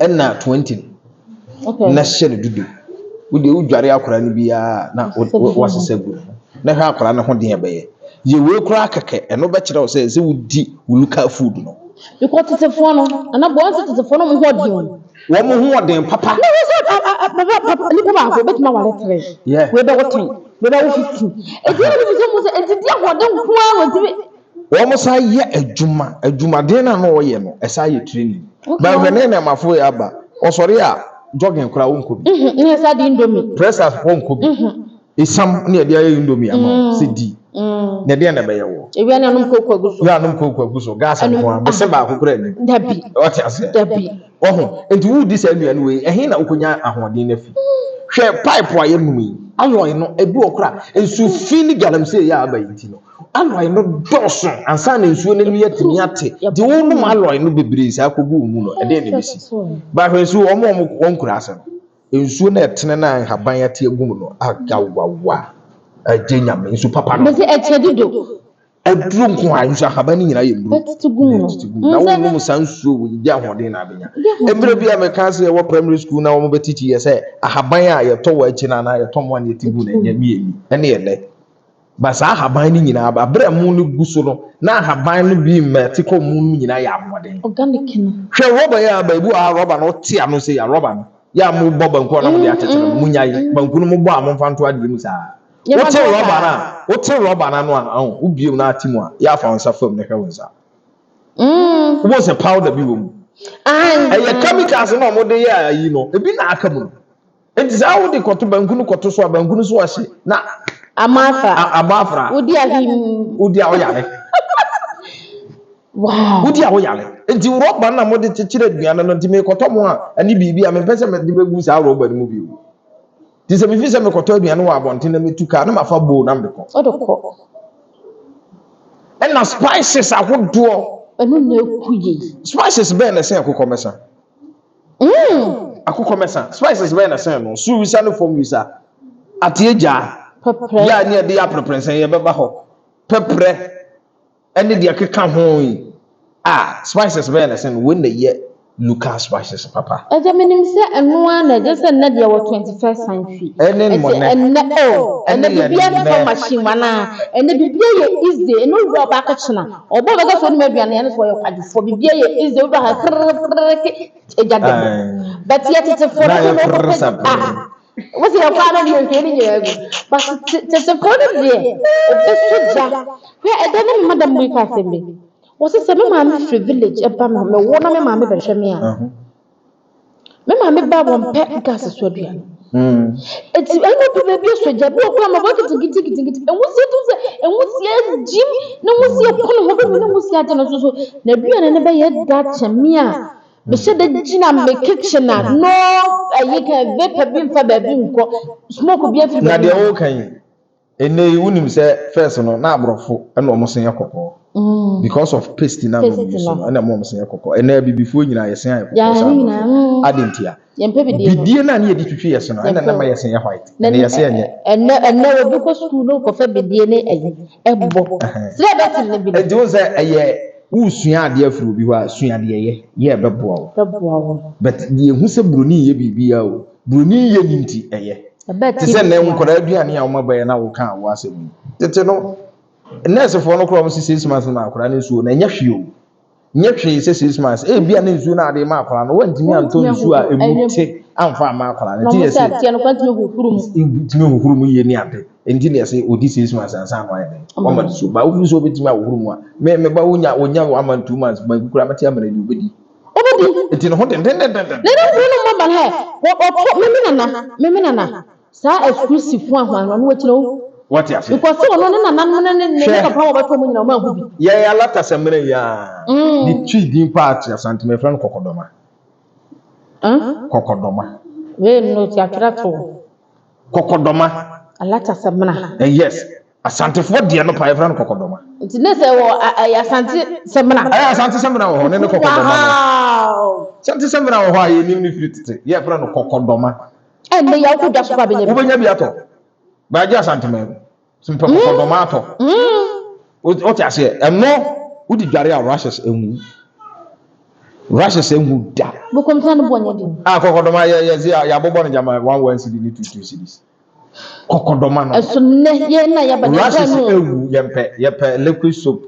na 20 okay na hye dudu wo de udware akora no bia na wasese gu na hwe akora no ho den ebe ye we kura keke eno be kire wo se wudi uluka food no because tetefo no ana bo tetefo no mo ho den wo mo ho den papa papa ni papa ko betima wale 3 we be wo 10 we be wo 15 e di ni bi mo se e di ahoden ko a wo di wo mo sa ye adwuma den na no wo ye no e sa ye training ba hwene na mafo ya ba osori a jogging kura wo nko bi ni sa di indomie pressers wo nko bi isam ne de aye indomie ama se di ne de na be ye wo e wi anum kokko aguso ya anum kokko aguso gas no be se ba akokura ni dabi o ti ase dabi oho enti wo di sa nua no we ehin na ukonya ahoden na fi hwe pipe a ye num yi alloy no ebi okura ensu feel galamsey ya aba yiti no alloy no doso ansa na ensu no ye timi ate de wo num alloy no bebre sa akogu mu no e de na bisi ba hwe ensu omo wonkura ase no ensu na etene na haban ate agum no agawawa agenya ensu papa no be se echedido eduru nko a ensu haban ni nyina ye mburu betitugu no na wo num sansu wo di ahoden na abenya emre bia me kan se wo primary school na wo betiti ye se ahaban a ye to wa echi na na ye to mo na etigu na nyamiemi ene ye le ba sa ahaban ni nyina abra mu no guso no na ahaban no bi meti ko mu nyina ya ahoden organic no hwe roba ya ba ibu a roba no ti ano se ya roba no ya mu bo banko na mo de atete no mu nyai banko no mo bo amfanto ade mu sa wote roba na no a ubiem na atimu a ya fa onsa fam ne hwe wonsa wo se powder bi wo mu aye chemicals na mo de ya yi no ebi na aka mu enti za wo de koto banku no koto so a banku no so ahye na amafra udi awoyale wow udi awoyale enti roba na mo de chechire aduane no enti me koto mo a ani bibi a me pese me de begu sa roba ni mu bi wo ti se me fi se me koto aduane wo abonte na metuka na mafa bo na mbeko odoko na spices ahodo enu na ekuye spices be na se akokọ mesa akokọ mesa spices be na se no su wisa no form wisa atieja pepre ya ni de ya preference ye beba ho pepre ene de akeka ho yi spices be na se no when ye local spices papa eje menim se enu na je se na de wo 21st century ene bibia na machine wana ene bibia ye is the eno ro ba ka china obo be ga so ni aduane ene so ye kwadi fo bibia ye is the ro ha eja de but yet it's for what's your father you hearing you but it's a for the obesuja where I don't madam we ka sembe what's say me ma me village e ba me wo na me ma me be hwe me a me ma me ba bon pe gas so aduane eti eno to be soja bi okwa ma bokiti giti enwusi jim na enwusi kono ho be na enwusi ate no so na aduane ne be ye da chame a be se de gina me kitchen na no ayika vapor bi mfa ba bi nko smoke bi afi na de wo kan ene wunim se first no na abrofo ena omosen yakoko because of paste na no ena omosen yakoko ena bibifo nyina yesen yakoko adentia bidie na na yedi twitwe yesen no ena na ma yesen ya white na yesen nye ena obi ko school no ko fa bidie ne ayi ebo se betin ne bidie enti won se eye usua ade afuru bi ho a sua ade ye beboa wo but de ehu se broni ye bibia o broni ye ninti eye ti se na nkora aduane a wo mabaye na wo kan wo asem tete no nurse for no kro mo 6 months na akora na nsuo na nya hwe o nya hwe se 6 months e bia na nsuo na ade ma akora no wantimi anto nsuo a emuti amfa ma akora na ti yesi ti no kwantimi huhuru mu ye ni ade enti na yesi odi 6 months ansa no ayede wo ma so ba wo so betimi a huhuru mu a me ba wonya aman 2 months ba kura mati amana di obedi Obedi. Enti no ho den. No mama he. O me nana. Sa exclusive fun ahwan no wetiro. What you say? Because no ne papa obeto mu nyina o ma hu bi. Ya lata semre ya. The tree din part ya santime friend kokodoma. Kokodoma. We no ti atwera to. Kokodoma. Alata semna. Yes. Asantefo de no pa friend kokodoma. Nti ne se wo asante semna. Asante semna wo ne kokodoma. Wow. Asante semna wo ha ye nim ni fitite. Ye friend kokodoma. Ne ya ko da so ba benya. Wo benya bi ato. Ba ja santime. Simple kokodoma ato. O ti ase eno wo di dware a rashes enwu. Rashes enwu da. Bo komta no bonye di. Kokodoma ya bobo no jama 1 cedi ni 2 cedis. Kokodoma no. Eso ne ye na ya ba de rashes enwu yempe liquid soap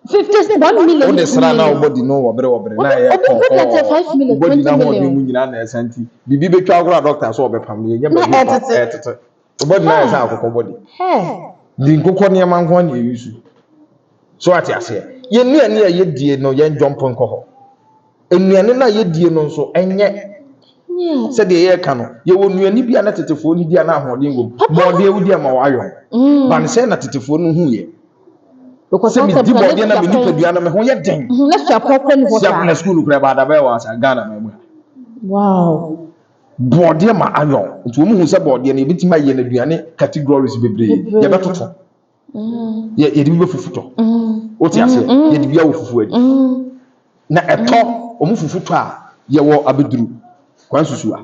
51 million. Wo de sra na obodi no wobre na ye kokko 5 million 20 million. Mu nyina na esanti bibi betwa agora doctor so obepam ye nyama etete obodi na esa akokko body di nkokko ne ma nko na yusu so ati ase ye nuane a ye die no ye jump nko ho enuane na ye die no nso enye se de ye ka no ye wo nuane bia na tetefo ni bia na ahode ngom bode e wudi ama wayo ban se na tetefo no hu ye because me di body na me nipadua na me ho ye den na sua kokko ni ho sa na school kura ba da ba wa sa Ghana ma mu wow body ma ayo nti wo mu hu se body na ebitima ye na aduane categories bebre ye betoto ye di be fufuto o ti ase ye di bia wo fufu adi na eto o mu fufuto a ye wo abeduru kwan susua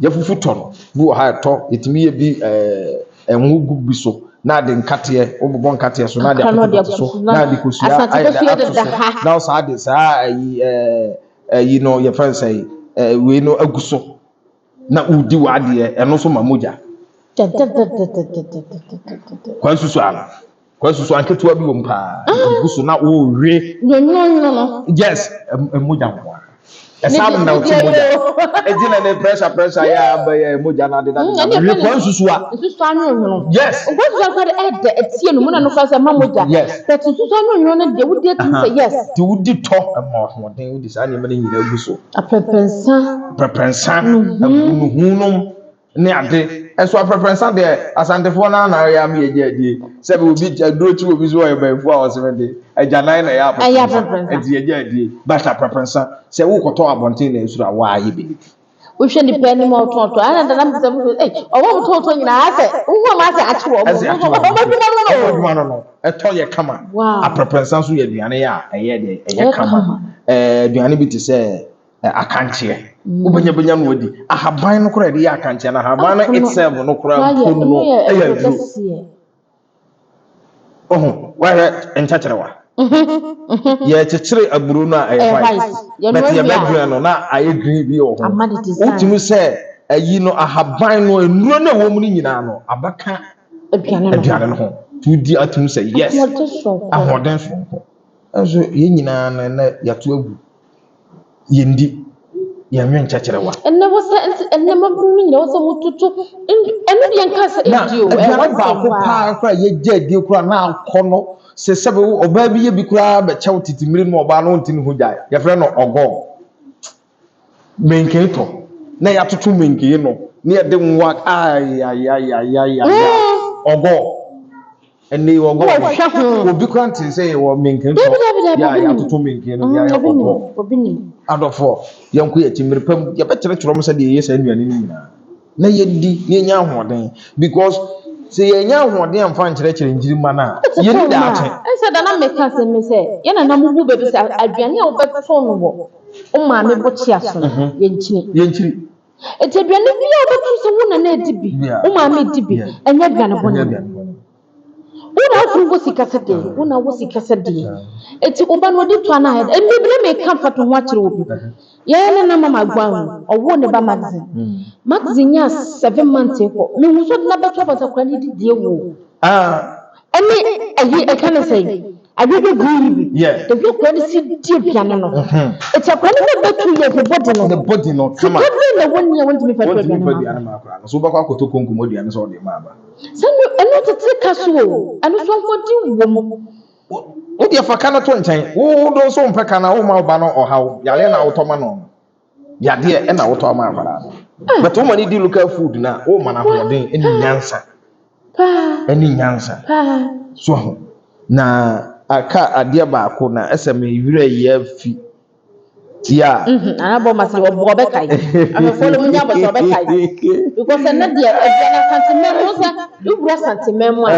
ye fufuto no bu ha eto etimi ye bi enwu gugu so na de nkate obobo nkate so na de apopo so na de kosua na so ade sa ayi no ye fan say we no aguso na udi wade eno so mamoja kwan susu anketua bi wo mpa guso na wo hwe no yes moja kwa esam na uti moja ejina ne pressure ya ba ya moja na de na hwe kwan susu anu yes ogwa kwa de etie no na no fa se mamoja but susu anu no de wudi ati say yes ti wudi to ma hoden wudi sa ne mane nyina guso aprepensa hunum ne ade eso aprepensa de asantefo na ya me ye ade se be obi aduro ti obi so ya ba fu a o se de ajanan na ya aprepensa edi ye ade but aprepensa se wo koto abonten na esura wa ye be wo hwe ni pe ni mo tonto ana da na mse owo mo tonto nyina ase wo ma ase ache wo no eto ye kama aprepensa so ye duane ya eye de eye kama duane bi ti se akanche ubenya no wadi ahaban no kora de ya akanche na ahaban no itself no kora no eya duro wa enchacherewa ye chechire aburu no a but ye bedru no na aye green bi o ho utimi se ayi no ahaban no enuro na wo mu ni nyina no abaka aduane no ho tudi atimi se yes ahoden so ho enso ye nyina na ya to agu yendi ya nwen chacherewa enne mabru nyina wo se mututu enne de yanka se edio ba ko pa kra ye jade kra na akono se sebe oba bi ye bi kra be chew titimiri no oba no ntini ho jai ye fre no ogo menketo na ya tutu menke no ne de nwa ay ogo enne ogo obi kra ntin se wo menketo ya tutu menke no ya ogo obini adofo yanku ye timiri pam ye betere turo mo se de ye sa nnuane ni nyina na ye di ye nya ahoden because se ye nya ahoden amfa nkyerechire njiri ma na ye di da ache ense da na meka se me se ye na mubu bebi se aduane a obeto no wo o ma me bochi aso ye nchiri eti aduane bi a obeto se wo na edibi o ma me edibi enya aduane bone una afuru sikasede una wo sikasede eti oba no di to ana head emibire me kan fato ho akire obi ye na mama gwan owo ne ba magazine ya 7 months ko me hu so na beto ba sakra ni di ewo emi ayi e kan say agbe green bi the view ko ni si di piano no eti akra ni beto ye the body no come on na woni ya wonti me fato piano ma akra no so ba kwa koto konkumo di ane so de ma ba sanu eno tete kaso anu so fodi wo What the fuck cannot turn time? Oh, those on Pekana, oh, my banner or how Yalena Ottomano. Yadia and Ottomana. But too many do look at food now. Oh, man, I'm any answer. Any answer. So na aka adia ba ko na eseme yire ye fi tia anabo masi obo be kai afofo mu nya boso be kai because na dia na santimem no sa ubra santimem a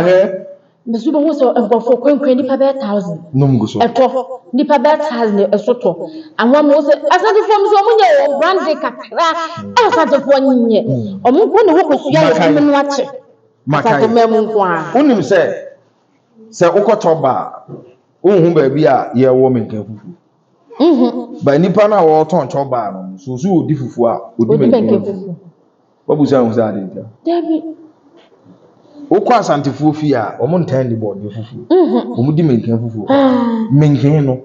besu bo so enfofo kwankwan nipa be 1000 nom so eto nipa be 1000 esoto anwa mo se asante fo mo so mo nya o brand kakra asante fo nye omo ko ne ho kosua ye mu no ache santimem kwa unim se ukotoba unhu ba bi a ye wo menkan fufu ba nipa na wo ton choba no so odi fufu a odi menkan fufu babuza hu za de David ukọ asantefu fi a omo ntan di body fufu omo di menkan fufu menkan no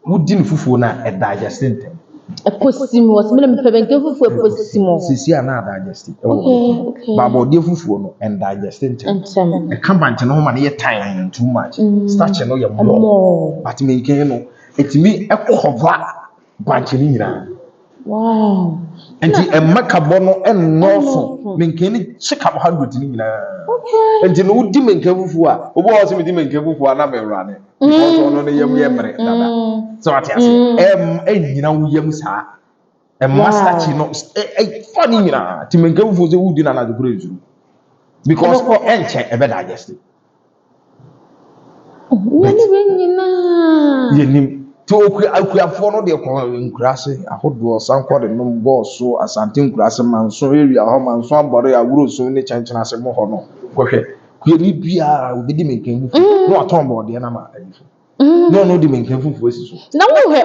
wodi ne fufu na e digest ntem ekosimo osmele mpe menkan fufu ekosimo sisi a na digest ba body fufu no and digest ntem e kan ban no ma na ye time too much starch no ye more but menkan no etimi ekova banch ni nyina wow enti emakabo no enoso menkan ni chika 100 ni nyina enti no wodi menkan fufu a obo ho se me di menkan fufu a na me wrane because ono ne yam ye mere dada so atiase nyina wo yam sa master chi no funny nyina ti menkan fufu se wodi na na jokoro ezu because enche e be digest yenim to akuafo no de ko nkurase ahodo sanko de nom bosso asante nkurase manso area ho manso abore ya wuro so ne chanchana se mo ho no kohwe kuyeni bia obedi menkan fufu no aton bo de na ma alifo no di menkan fufu asiso na wo hwe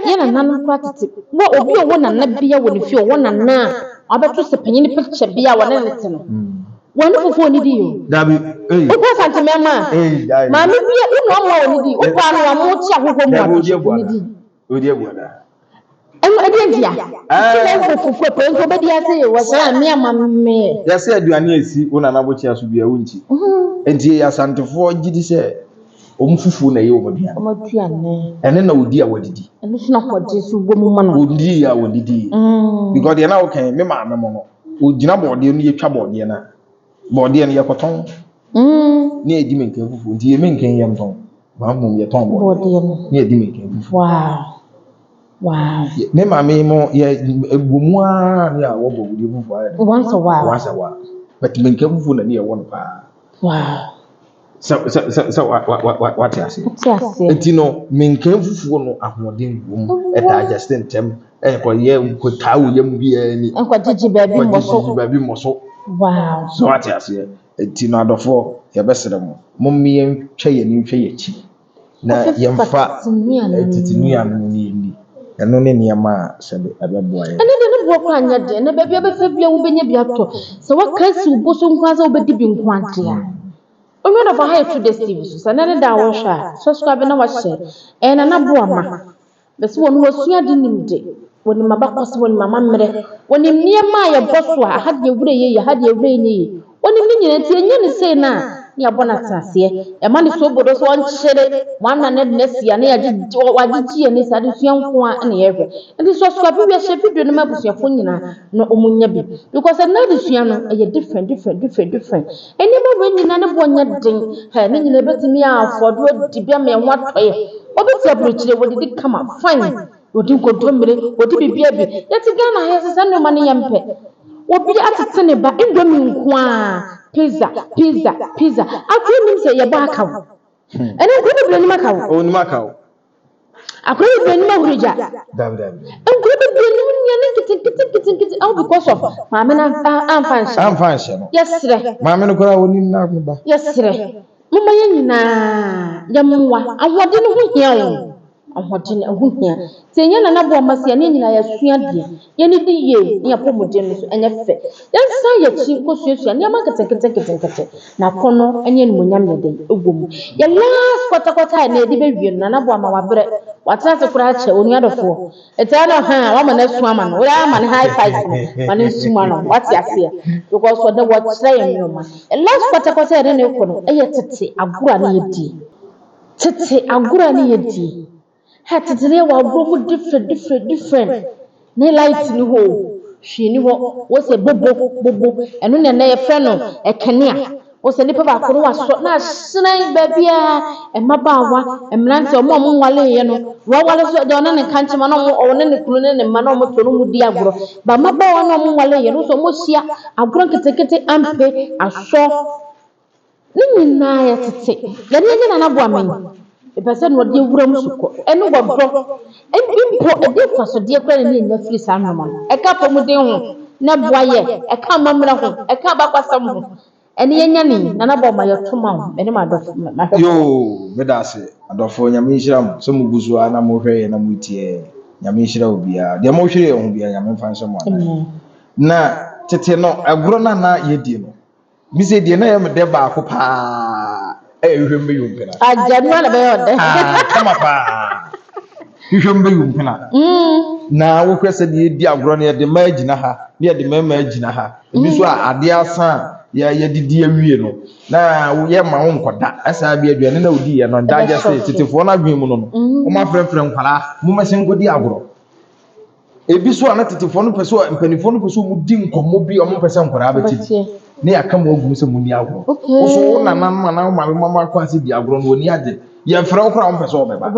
ye na nan kwatete wo obi owo na na bia wo ne fi owo na na abeto se panyin picture bia wo ne nete no wani fufu ni di yo dabi o kwa santimema ma mi bia unu amwa oni di o kwa no amu ti ahogho mu ni di odi ebuada edi ndia ti fufu pe nko be dia se wo sa mi amamme ya se aduane esi una na bochi aso bia wonchi enti ya santefo gidi se omfufu na ye omoduane ene na odi a wadidi ene so na kwode so gomu ma no odi ya wadidi because they na okay me ma me mo no ogina bode no ye twa bode na bode no ye koton ni edi menkan fufu nti ye menkan ye mton ba mum ye ton bode no ni edi menkan fufu wow me ma me mo ye egumu a ni a wo bo odi fufu a once a while but menkan fufu na ni ye won pa wow so what ya say enti no menkan fufu no ahoden wom e digest ntem e ko ye ko tawo yam bia ni enko jiji baby moso wow so what ya say enti no adofo ye besere mo mommiye twa ye ni twa ye chi na yemfa titinu anu ni eno ne niama sebe abeboa ye ene de bo kwa anya de na baby abefa bia wo benya bia to so wakasi uboso nkwanza obedi bi nkwantia omi na fa to the TV so na da wo hwa subscribe na wa share na na bo ama bese wonu wasua de nimde woni mabakose woni mama mmere woni niema ya boso a hade wure ye hade wure nye woni ni nyina ti enye ne sei na ya bona tase e ma ne so bodo so on chere wana ne nesia ne ya wagigi ye ne sa de sua nko a na ye hwe ndi subscribe wi share video no mabusuafo nyina no omunya bi because na de sua no e different eni ma we nyina ne bonya den ha ne nyina betimi afodo di bia me ho atoye obeti abrochire wodi kama fine wodi kontomire wodi bibia bi yeti Ghana ya sesa no ma ne yempe obi atete ne ba indomie nko a pizza akwa nim se ye ba akawo ene ko be bla ni makawo o ni makawo akwa be bla ni mahurija dabi enko be bla ni nya ne kiti all because of maame na amfanse no yesre maame no kora woni na ba yesre mama ye nyina yamwa ahode ne ho hia wo ahode ne ho hia tenya na nabo amasia ne nyina ya sua de ye ne di ye ne apomode no so enye fe yansa ye chi ko suasua ne ma kete na kono enye ne monyam ye de egom ye last kwata na edi be wie na nabo ama wabre wata se kura che onu adofo eta na ha wa ma na sua ma no wa ma ne high five no ma ne suma no what ya say because for the what try me ma last kwata ne ne kono eye tete agura na ye di tete agora ne yedi ha tete ne wa agoro mu different ne light ni ho hwe ni ho wo se bobo eno ne na ye frɛ no ekenia wo se nipa ba ko no wa so na hyenan ba bia emabaawa emrante omo nwale ye no wo wale so de ona ne kanchema na ona ne kunu ne ma na omo to no mu di agoro ba mabaawa na omo nwale ye no so mo hia agoro ketekete ampe aso ne nyinaa yɛ tete yɛde yɛ na nabo amen epɛsɛ no de wura mu sukɔ ɛno wɔdɔ ebi mpo ede fasodeɛ kora ne nya firi saa nnoma no ɛka pɔmuden ho na boa yɛ ɛka amammerɛ ho ɛka abakwasɛm ho ɛne yɛnya ne na nabo ma yɛtoma ho ɛne ma adɔfo ma yo meda ase adɔfo nyame nhyira mo sɛ mugu so a na mohwɛ yɛ na mutie nyame nhyira obiara deɛ mohwere yɛ ho biara nyame mfa nhyɛ mo ana na tete no agoro na yɛdi no bise die na yɛ me de baako paa hwehwɛ mbɛ yompena ajanu na bɛ yɔde kama paa hwehwɛ mbɛ yompena na wo hwɛ sɛ de di agoro no yɛ de ma agina ha ne yɛ de ma agina ha ebi so a ade asa yɛ didi awie no na wo yɛ ma wo nkɔda asa bi aduane na odi yɛ no da gye sɛ tetefo na adwen mu no no wo ma frɛfrɛ nkwala mo ma sen godi agoro ebi so a na tetefo no pɛ so mpanifo no pɛ so mu di nkɔmmɔ bi ɔmo pɛ sɛ nkwala bɛti ne aka mo ogu se mu ni agro so na ma mama kwa se di agro no ni ade ye mfra wo kra wo pese obeba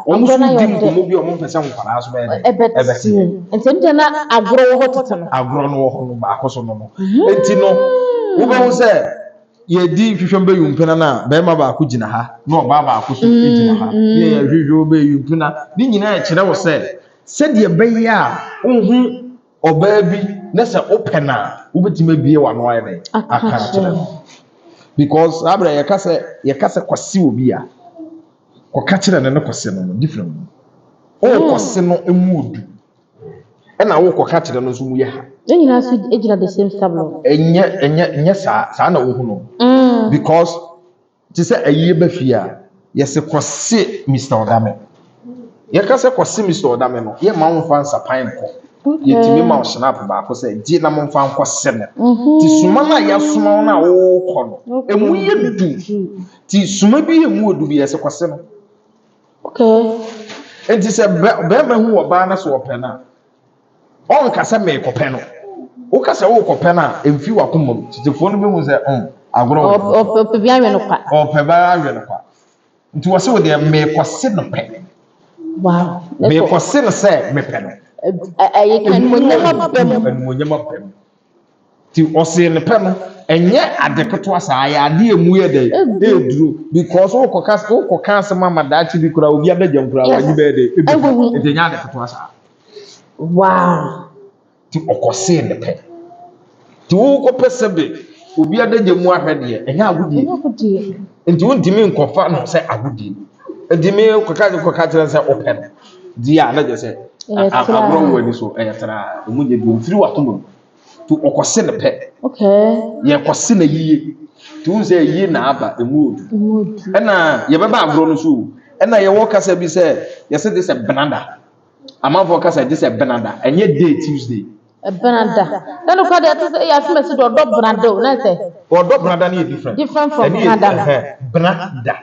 wo so di nkomo bi o mo pese nkwara so be ebeti ntem de na agro wo hotete no agro no wo ho no ba akoso no enti no wo be wo se ye di hwehwem be yumpena na be ma ba akugina ha na oba ba akoso egina ha ye ye hwehwe be yumpena ni nyina e kire wo se de be ya ohu oba bi na se opena wo betima bie wa no aye aka kire because abra ye kase kwase obi a ko ka kire ne kwase no different o kwase no emu odu e na wo ko ka kire no so mu ye ha nyina so ejina the same stable enye sa na wo hu no because ti se ayi ba fia ye se kwase Mr. Odame ye kase kwase Mr. Odame no ye ma wo fa nsa pan ko yetimi ma snap ba ko se di na mo fa nko se ne ti suma na ya suma na wo ko no emu ye du ti suma bi emu odu bi ese kwase no okay enti se be ma hu oba na so opena on ka se me ko pe no wo ka se wo ko pe na emfi wa komom ti fo no be hu se agoro o pe bia we no kwa o pe ba we no kwa nti wo se wo de me kwase no pe wow me kwase no se me pe no ayi kan mo nyama bam ti ose ne pe no enye adeketo asa ya ade emu ye de eduro because wo koka asema madachi bi kura obi adagya nkura wa nyi be de enya adeketo asa wow ti okose ne pe ti wo ko pese be obi adagya mu ahwede enya agudie enti wo ntimi nkofa no se agudie ntimi koka kire se open dia na je se agro wani so tara mu je bi firi watomo to okose ne pe okay ye kose na yiye to un say yiye na aba emuodu na ye beba agro no so na ye wo kasa bi say ye say this benanda amafo kasa this benanda enye day Tuesday benanda no kwa dey say ya fi mesi do benanda na say do benanda na different from benanda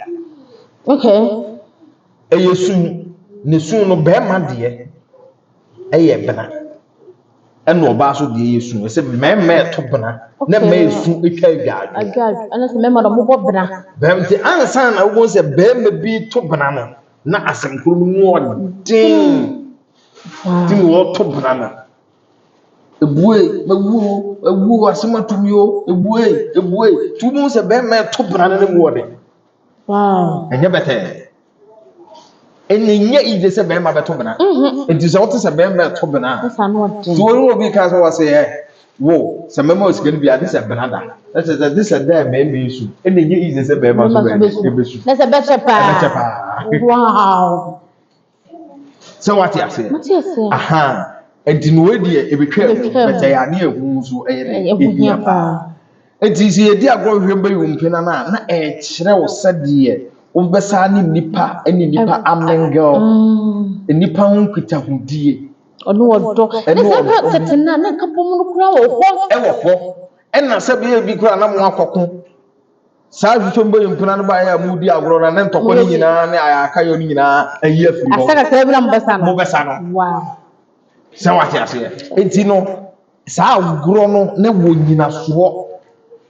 okay eyesun ne sun no be ma de eye bena eno oba so de yesu se meme to bena na me yesu etwa agad ana se meme do mo bena bem te ansa na wo se be me bi to bena no na asemkuru mu odin ti wo to bena no ebue mawu asematumi o ebue tu mo se be me to bena no mu odin wow enye bete enya ije se be ma beto bena enti se wote se be ma to bena esa no odin so wo bi ka so say wo se mema o sika bi ade se bena da that is this is there me issue enya ije se be ma so be ebesu na se beche pa wow so what you say aha enti no we die ebetwa bete ya na ehu so ehia pa enti se edi agro hwemba yumpena na e kire wo sade Umbesa ni nipa amengel nipa hunkita hudie onu odo na se tete na kapo mu kura wo ho e wo ho e na se be bi kura na mo akoko saa hwehwɛ mpena no ba ya mu di agoro na ne ntɔkɔ ni nyinaa ne ayaka yo ni nyinaa ayi afiri hɔ asaka ka bi na mo bɛsa no wow sɛ wate ase enti no saa agoro no ne wo nyina soɔ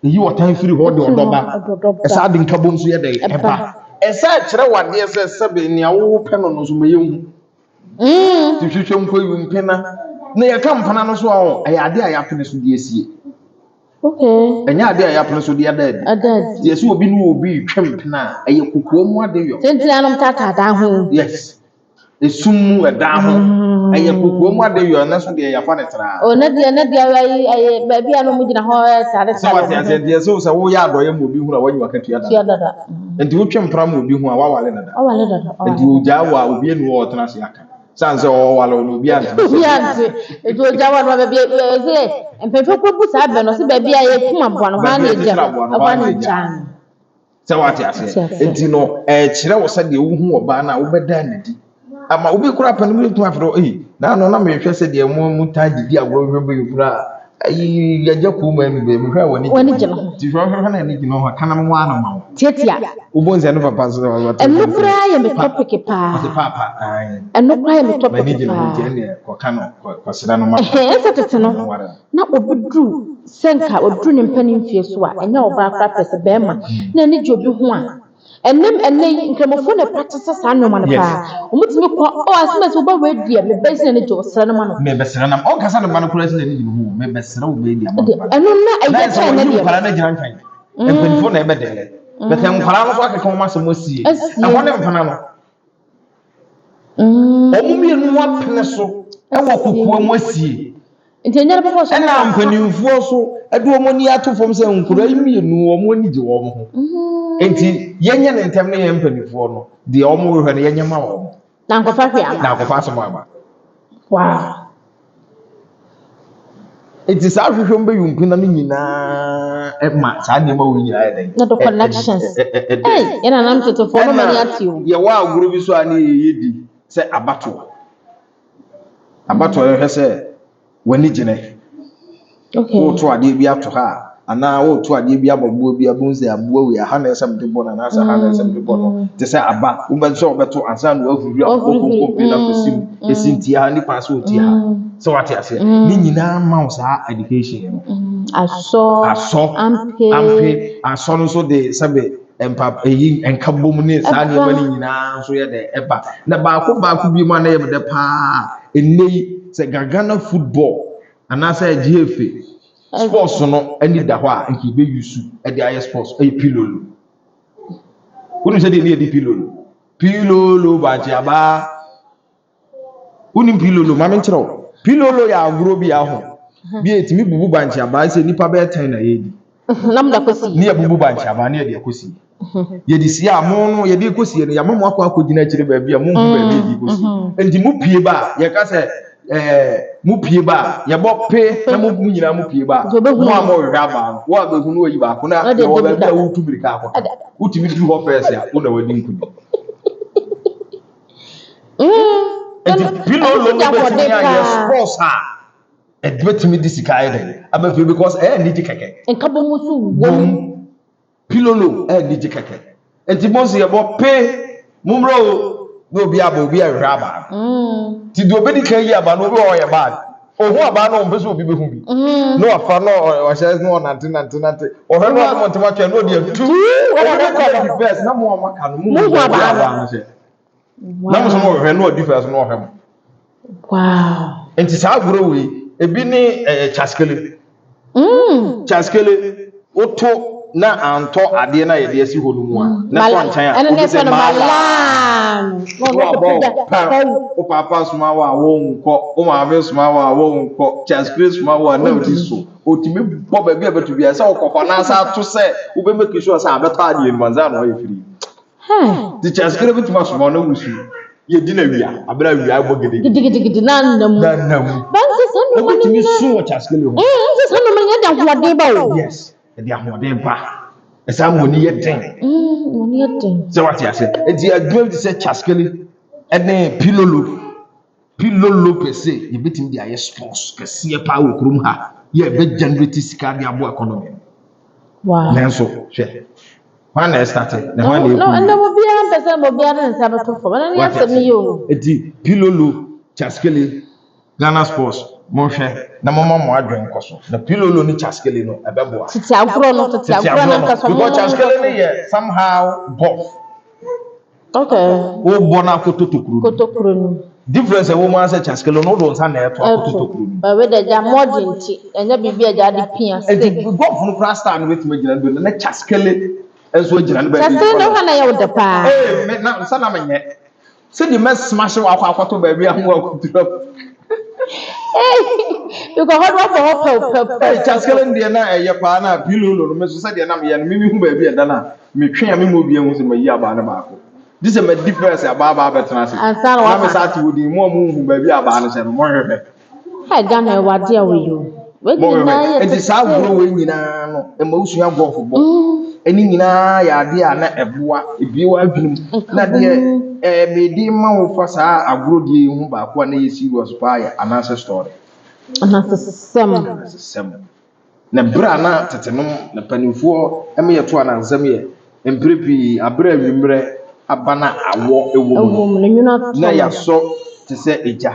eyi wɔtan firi hɔ de ɔdɔba saa de nkabom so yɛ de ɛba ɛsɛ kyerɛ wadeɛ sɛ sɛbe nea wo pɛ no no so meyɛ hu hwehwɛ nkɔ yi mpena na yɛka mpena no so a ɛyɛ ade a yɛapene so de asie okay ɛnyɛ ade a yɛapene so de ada adi yɛsɛ obi no obi twɛ mpena a ɛyɛ kokoa mu ade yɔ tentina no tata da ho yes esum mu ɛda ho ɛyɛ kokoa mu ade yɔ na so deɛ yɛafa ne tra o na dia ayi baabi a no mu gyina hɔ sare sɛ wate ase deɛ sɛ woyɛ adɔyɛ ma obi hu na wanyi wakatua dada nti wotwe mpra ma obi hu a wawale dada nti ogyaa wɔ a obi anu wɔ ɔtena ase aka san sɛ ɔwale no obi ante etu ogya wa no baabi sɛ mpɛfɛ kɔ bu saa bɛ no sɛ baabi a yɛkum aboa no hɔ na egya aboa no gya sɛ wate ase nti no ɛkyerɛ wo sɛ deɛ wohu ɔbaa no a wobɛda n'adi ama obi kura pɛ no mu etu afro na no na mehwɛ sɛ deɛ mu tan didi agoro hwɛ bɛ kura ayi yagya ko mu anu bɛ mu hwɛ wani gyina ho ti hwɛ na ni gyina ho kana mo ana ma wo tiatia ubonze no papa so wata ɛno kura yɛ me topic paa papa ɛno kura yɛ me topic mani gyina ho paa deɛ ne kɔka no kɔsra no ma ɛsɛ tete no na obuduru sɛnka oduru ne mpanin fie so a ɛnyɛ ɔbaa kura pɛ sɛ bɛrima na ani gye obi ho a ɛnɛ nkramofo na practice saa nneɛma no paa ɔmutumi kɔ asɛm sɛ ɔba wadi a mebɛsi na ne gye ɔsra no ma no mebɛsra nam ɔnkasa no ma no kura sɛ n'ani gyina ho mebɛsra wo bɛdi ama ɛno na ɛyɛ kyɛn na deɛ para na gyina ntwan mpanifo na ɛbɛdɛlɛ bɛtɛ nkwara no so akeka wɔn asɛm asie ɛhɔ ne mpana no ɔmo mmienu apene so ɛwɔ kokoa mu asie nti ɛnyɛ bɛbɔ so ɛna mpanimfoɔ so ɛde wɔn ani ato fam sɛ nkura yi mmienu wɔn ani gye wɔn ho nti yɛnyɛ ne ntɛm ne yɛn mpanimfoɔ no deɛ wɔn rehwɛ no yɛnyɛ ma wɔn na nkɔfa hwɛ ama na akɔfa asɛm ama wow nti saa ahwehwɛ mbɛ yumpina no nyinaa ɛma saa nneɛma wɔ nyinaa yɛ dɛ na the connections yɛna nam tetefoɔ no mani ate o yɛwɔ agoro bi so a ne yɛyɛ di sɛ abatoɔ yɛhwɛ sɛ w'ani gyina woto adeɛ bi ato ha anaa woto adeɛ bi abɔboa bi abom sɛ aboa wei aha na ɛsɛm de bɔ no anaasɛ ha na ɛsɛm de bɔ no te sɛ aba wobɛn sɛ wɔbɛto ansa na wahuri akɔkɔkɔmpe na kɔsim ɛsi nti ha nipa sɛ ɔti ha sɛ wate aseɛ ne nyinaa ma wo saa education no asɔ ampe asɔ no nso de sɛbe mpa eyi nka bom ne saa nneɛma no nyinaa nso yɛ de ɛba na baako bi mu a na yɛ bɛdɛ paa ɛnɛ yi sɛ Ghana football anaasɛ GFA sports no ani da hɔ a nka ebe yusu ɛde ayɛ sports ɛyɛ pilolo wonu sɛ de ne yɛ de pilolo baakye aba wonu pilolo maame nkyerɛw pilolo yɛ agoro bi aho bi etimi bubu bankye aba sɛ nipa bɛyɛ 10 na yɛ di nam da kosi ne yɛ bubu bankye aba ne yɛ de akosi yɛ de si a mo no yɛ de akosi no yɛ mo akɔ gyina akyire baabi a mo hu baabi yɛ de akosi enti mo pie ba yɛ ka sɛ mu pie ba yɛbɔ pe na mu nyinaa mu pie ba mo a mo hwehwɛ aba no wo a bɛhu no wayi baako na yɛwɔ baabi a wotu mirika akɔ wotumi duru hɔ fɛs a wo na wadi nkudi nti pilolo no bɛtumi ayɛ sports a ɛbɛtumi de sika ayɛ dɛ abɛfie because ɛyɛ nigye kɛkɛ nka bɔ mu so wom pilolo ɛyɛ nigye kɛkɛ nti mo nso yɛbɔ pe mummerɛ o na obi ahwehwɛ aba ti di obi di kan yi aba no obi ɔyɛ bad ohun aba no mpɛ sɛ obi bɛhu bi na wafa no ɔhyɛ no ɔnante ɔhwɛ no ɔmo ntoma twɛ no ɔde atu ɔmo de kɔ ɔmo first na mo ɔmo ka no mo hu aba no hyɛ na mo so mo hwɛ no ɔdi first no ɔhwɛ mo wow nti saa agoro wei ebi ne chaskele woto na antɔ adeɛ na yɛde asi hɔ no mu a na kɔ nkyɛn a obi sɛ malam o papa soma wɔ a wɔnkɔ o maame soma wɔ a wɔnkɔ chaskele soma wɔ a na odi so otumi bɔ baabi a bɛto bia sɛ ɔkɔkɔ n'asa ato sɛ wobɛmɛki sure sɛ abɛtɔ adeɛ no manza na ɔyɛ firi ti chaskele bi tuma soma na wusu yɛdi na wia abira wia bɔ gidigidi na nam bansi sanu mani otumi so wɔ chaskele ho sanu mani yɛ da hoɔden ba o yes ɛde ahoɔden ba ɛsa moni yɛ den sɛ wate ase ɛnti adwuma bi sɛ chaskele ɛne pilolo pɛsɛ yɛbɛtumi de ayɛ sports kɛseɛ paa wɔ kurom ha yɛ ɛbɛ generate sika de abo economy nanso hwɛ When I started, the No, one no, and there will be a person will be an Sabbath for an answer me you. Eti Pilolo, Chaskele, Ghana Sports, Moshe, na mama mo adwen koso. Na Pilolo ni Chaskele no ebeboa. Titi agro no, titi agro no, because Chaskele ni somehow golf. Okay. O bona kototokuru. Kotokuru. Difference e wo man say Chaskele no don sa na eto kototokuru. But with the jam modern tea, and there be a jadi pia. Eti golf no class star no wetin magina do na Chaskele enso agina no ba. Chaskele no kana ya wo pa. Eh, na sa na menye. Say the mess smash wa akwato ba bia ho akuturo. You go hold up. Chaskele ndie na eye pa na Pilolo no me so say de na me ye no me hu ba bia da na me twe me mo bia hu se mayi aba na ba ko. This is my difference about betran. Na me sa ti wodi mo hu ba bia aba na se no mo hwehwe. Ha ga na wa dia we yo. We nyina ye. Enti sa gro we nyina no e ma usua golf bo. Eni nyina ya ade a na eboa ebiwa adwinum. Na de me di ma wo fa sa agro die hu ba ko na ye serious pa ya anase story. Anasem. Na bra na tetenom na panimfo e me yeto anansem ye emprepi abra awimre abana awo ewo na ya so te se eja.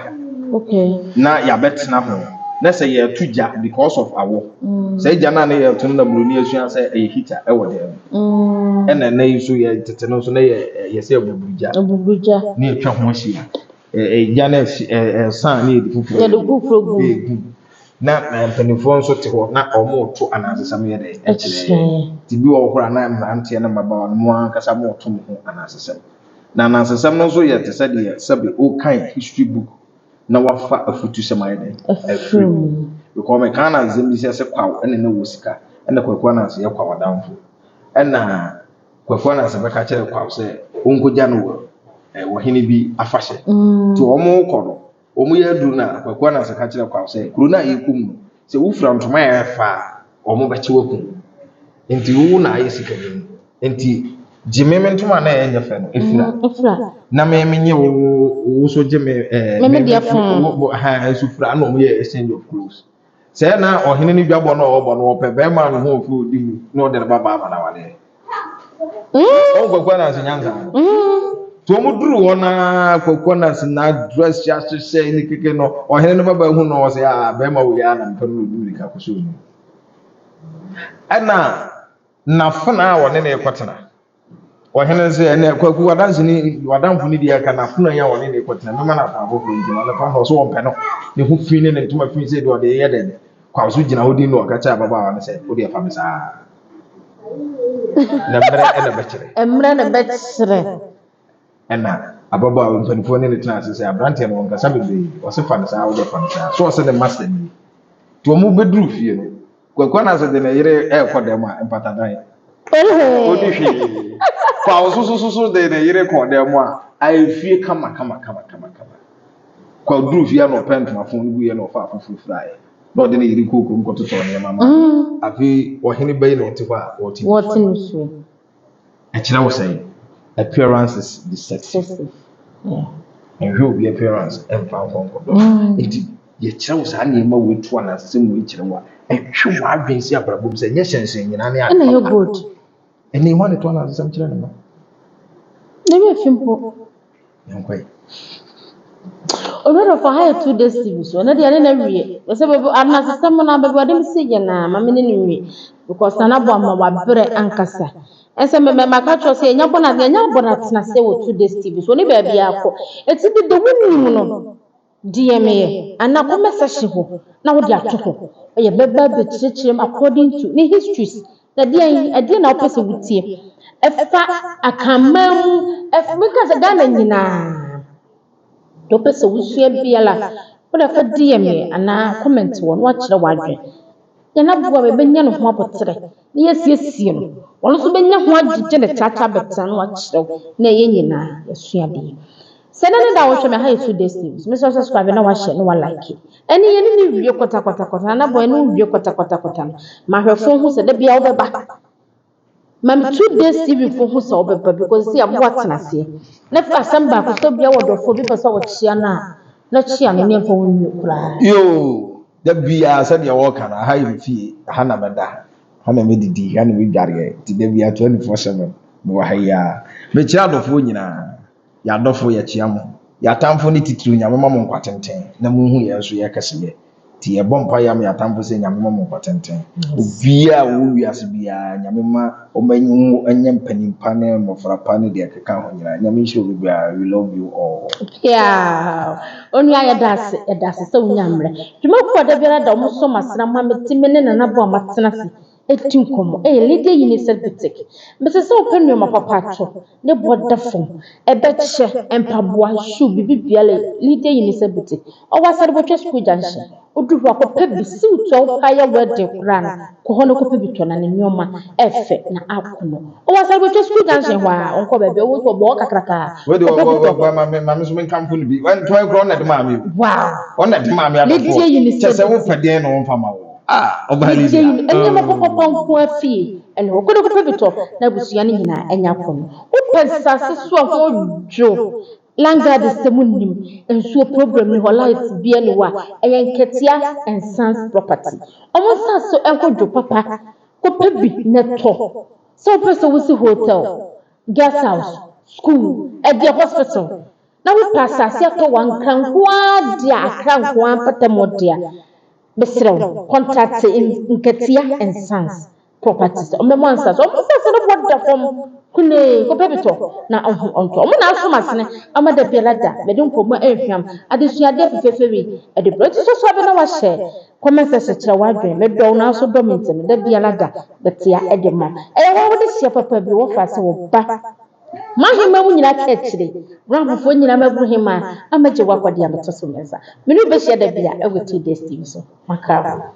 Okay. Na ya betena ho. Na say ye tuja because of awo. Say eja na ye to na broni asua say e hita e wo dem. Na yiso ye teteno so na ye say abubuja. Na etwa ho ahia. Eja na san na edifufu. Ya de gufro. Na mpanimfo nso te ho na omo to anasesam ye de ekire. Ti bi wo hora na mrante na mabawa no mo ankasa mo to mo ho anasesam. Na anasesam no so ye te se de sabe o kan history book na wafa afutu semaye de afrim because me kana zembi se kwawo ene na wosika ene kwakwa na se yakwa wadamfo ena kwakwa na se beka kire kwawo se onkoja no wo hene bi afahye to omo kono omo ye duru na kwakwa na se ka kire kwawo se kuro na yekum se wufra ntoma ya fa omo beche wakum enti wo na ayesika ni enti jimeme ntoma na enye fe no efira na me menye wo so jeme me dia fon ha sufra na omo ye exchange of clothes say na ohene ni dwabo na obo no ope be ma no ho fu odi na ode baba ama na wale o gwagwa na sinyanza to mo duru wona kwakwa na na dress just say ni keke no ohene no baba hu no say ah be ma wo ya na mpa no duru ka koso ni ana na fana wone na ekotena ohene se na kwaku wadanse ni wadanfo ni dia kana funa ya wone na ekotena me ma na fa bofo nti na fa no so won pe no ne hu fi ne ne ntuma fi se de ode ye de kwa so gina hodi no okacha baba wa ne se odi afa me sa na mre na bechere ena ababa wa mpanifo ne tena se abrante no nkasa bebe o se fa ne sa odi afa me sa so o se ne master ni to mu bedru fie no kwa na se de na yire e ko dem a empata dan odi hwe kwa so de na yire ko dem a ai fie kama kwa dru fie no pent ma fon gu ye no fa afufu fry no de na yiri koko nkoto to ne mama afi ohene bayi no te kwa what nso e kira wo say appearance is deceptive and who be appearance and found konkodo enti ye kira wo sa na ma wetu ana sesem wo kira wa etwe wa adwen si abrabom se nye hyensen nyina ne ena yo good eni wa ne to ana sesem kira ne ma ne be fimpo yankwai already for higher 2 days TV so na dia na wie we say bebe ana system na bebe wadem se ye na ma me ne wie because na bo ma wa bre ankasa ense me maka cho say nya bona tena se wo 2 days TV so ne ba bia akọ eti de wunu no DM ye ana ko message ho na wo dia to ho ye beba be chirechirem according to ne histories na dia na opese wutie efa akamam efmika se Ghana nyina do pese wusua biala wo da fa DM ana comment won wa kire wadwe ya na bo be nya no ho abotre na yesiesie no wono so benya ho agije ne chacha betan wa kire na ye nyina yesua bi sena ne da wo hwe me ha 2 days news me so subscribe na wa share no wa like eni ye ni wie kota na boy no wie kota ma hwefo hu se da bia wo beba mam 2 days TV fo hu se wo beba because see am what na se na fa samba ko so bia wo do fo bi pesa wo chia na chia no ne fo wu kura yo da bia se de wo kana ha yi fie ha na beda hana medidi hana medware ti da bia 24/7 bo ha ya me chia adofo nyina ya adofo ya chia mo ya tamfo ni titiri nyame ma mo nkwatenten na mo hu ye so ye kasebe ti ye bompa ya me ya tamfo se nyame ma mo nkwatenten obia wo wiase bia nyame ma o manyu anya mpanimpa ne mofra pa ne de keka ho nyina nyame show bia we love you all yeah onu aye das se unyamre dwuma ko da biara da mo so masra ma metime ne na bo amatena se etin komo lady UNICEF boutique mbese se openyo mapapa ato ne boda fom ebeche empaboa shu bibibiale lady UNICEF boutique o wasare botwa school junction oduhu akopa bi siwto paya wedding ran ko hono ko pebito na ne nyoma efe na akono o wasare botwa school junction hwa onko bebe wo ko bo kakraka we do mama so men kamfo ni bi when toy grow na de mama wow on na de mama ya do chese wo pede no mfa ma wo obali dia enye mapapa nko afie ene okodo ko pebito na busua ne nyina enya kono upensase so ho Langard semunim ensuo program ni life bia ni wa eyenketia and sons property omo saso enkojo papa ko pebi neto so person we see hotel guest house school at the hospital na we pass asia to wan kan kwa dia kan kwa patamodia besrew contact nketia and sons properties omo answer so no boda from kune ko pebito na onto omo na aso masene amada bialada medin komo ehwam adesuade fefefewi ade broti so be na wa share comment section kira wadwen medo na aso dominant ne da bialada betia ede ma wo de sia papa bi wo fa se wo ba mahima wo nyina kachire brafofo nyina mabruhima amaje wakwade ametoso meza menu be share da bia e we 2 days TV so makara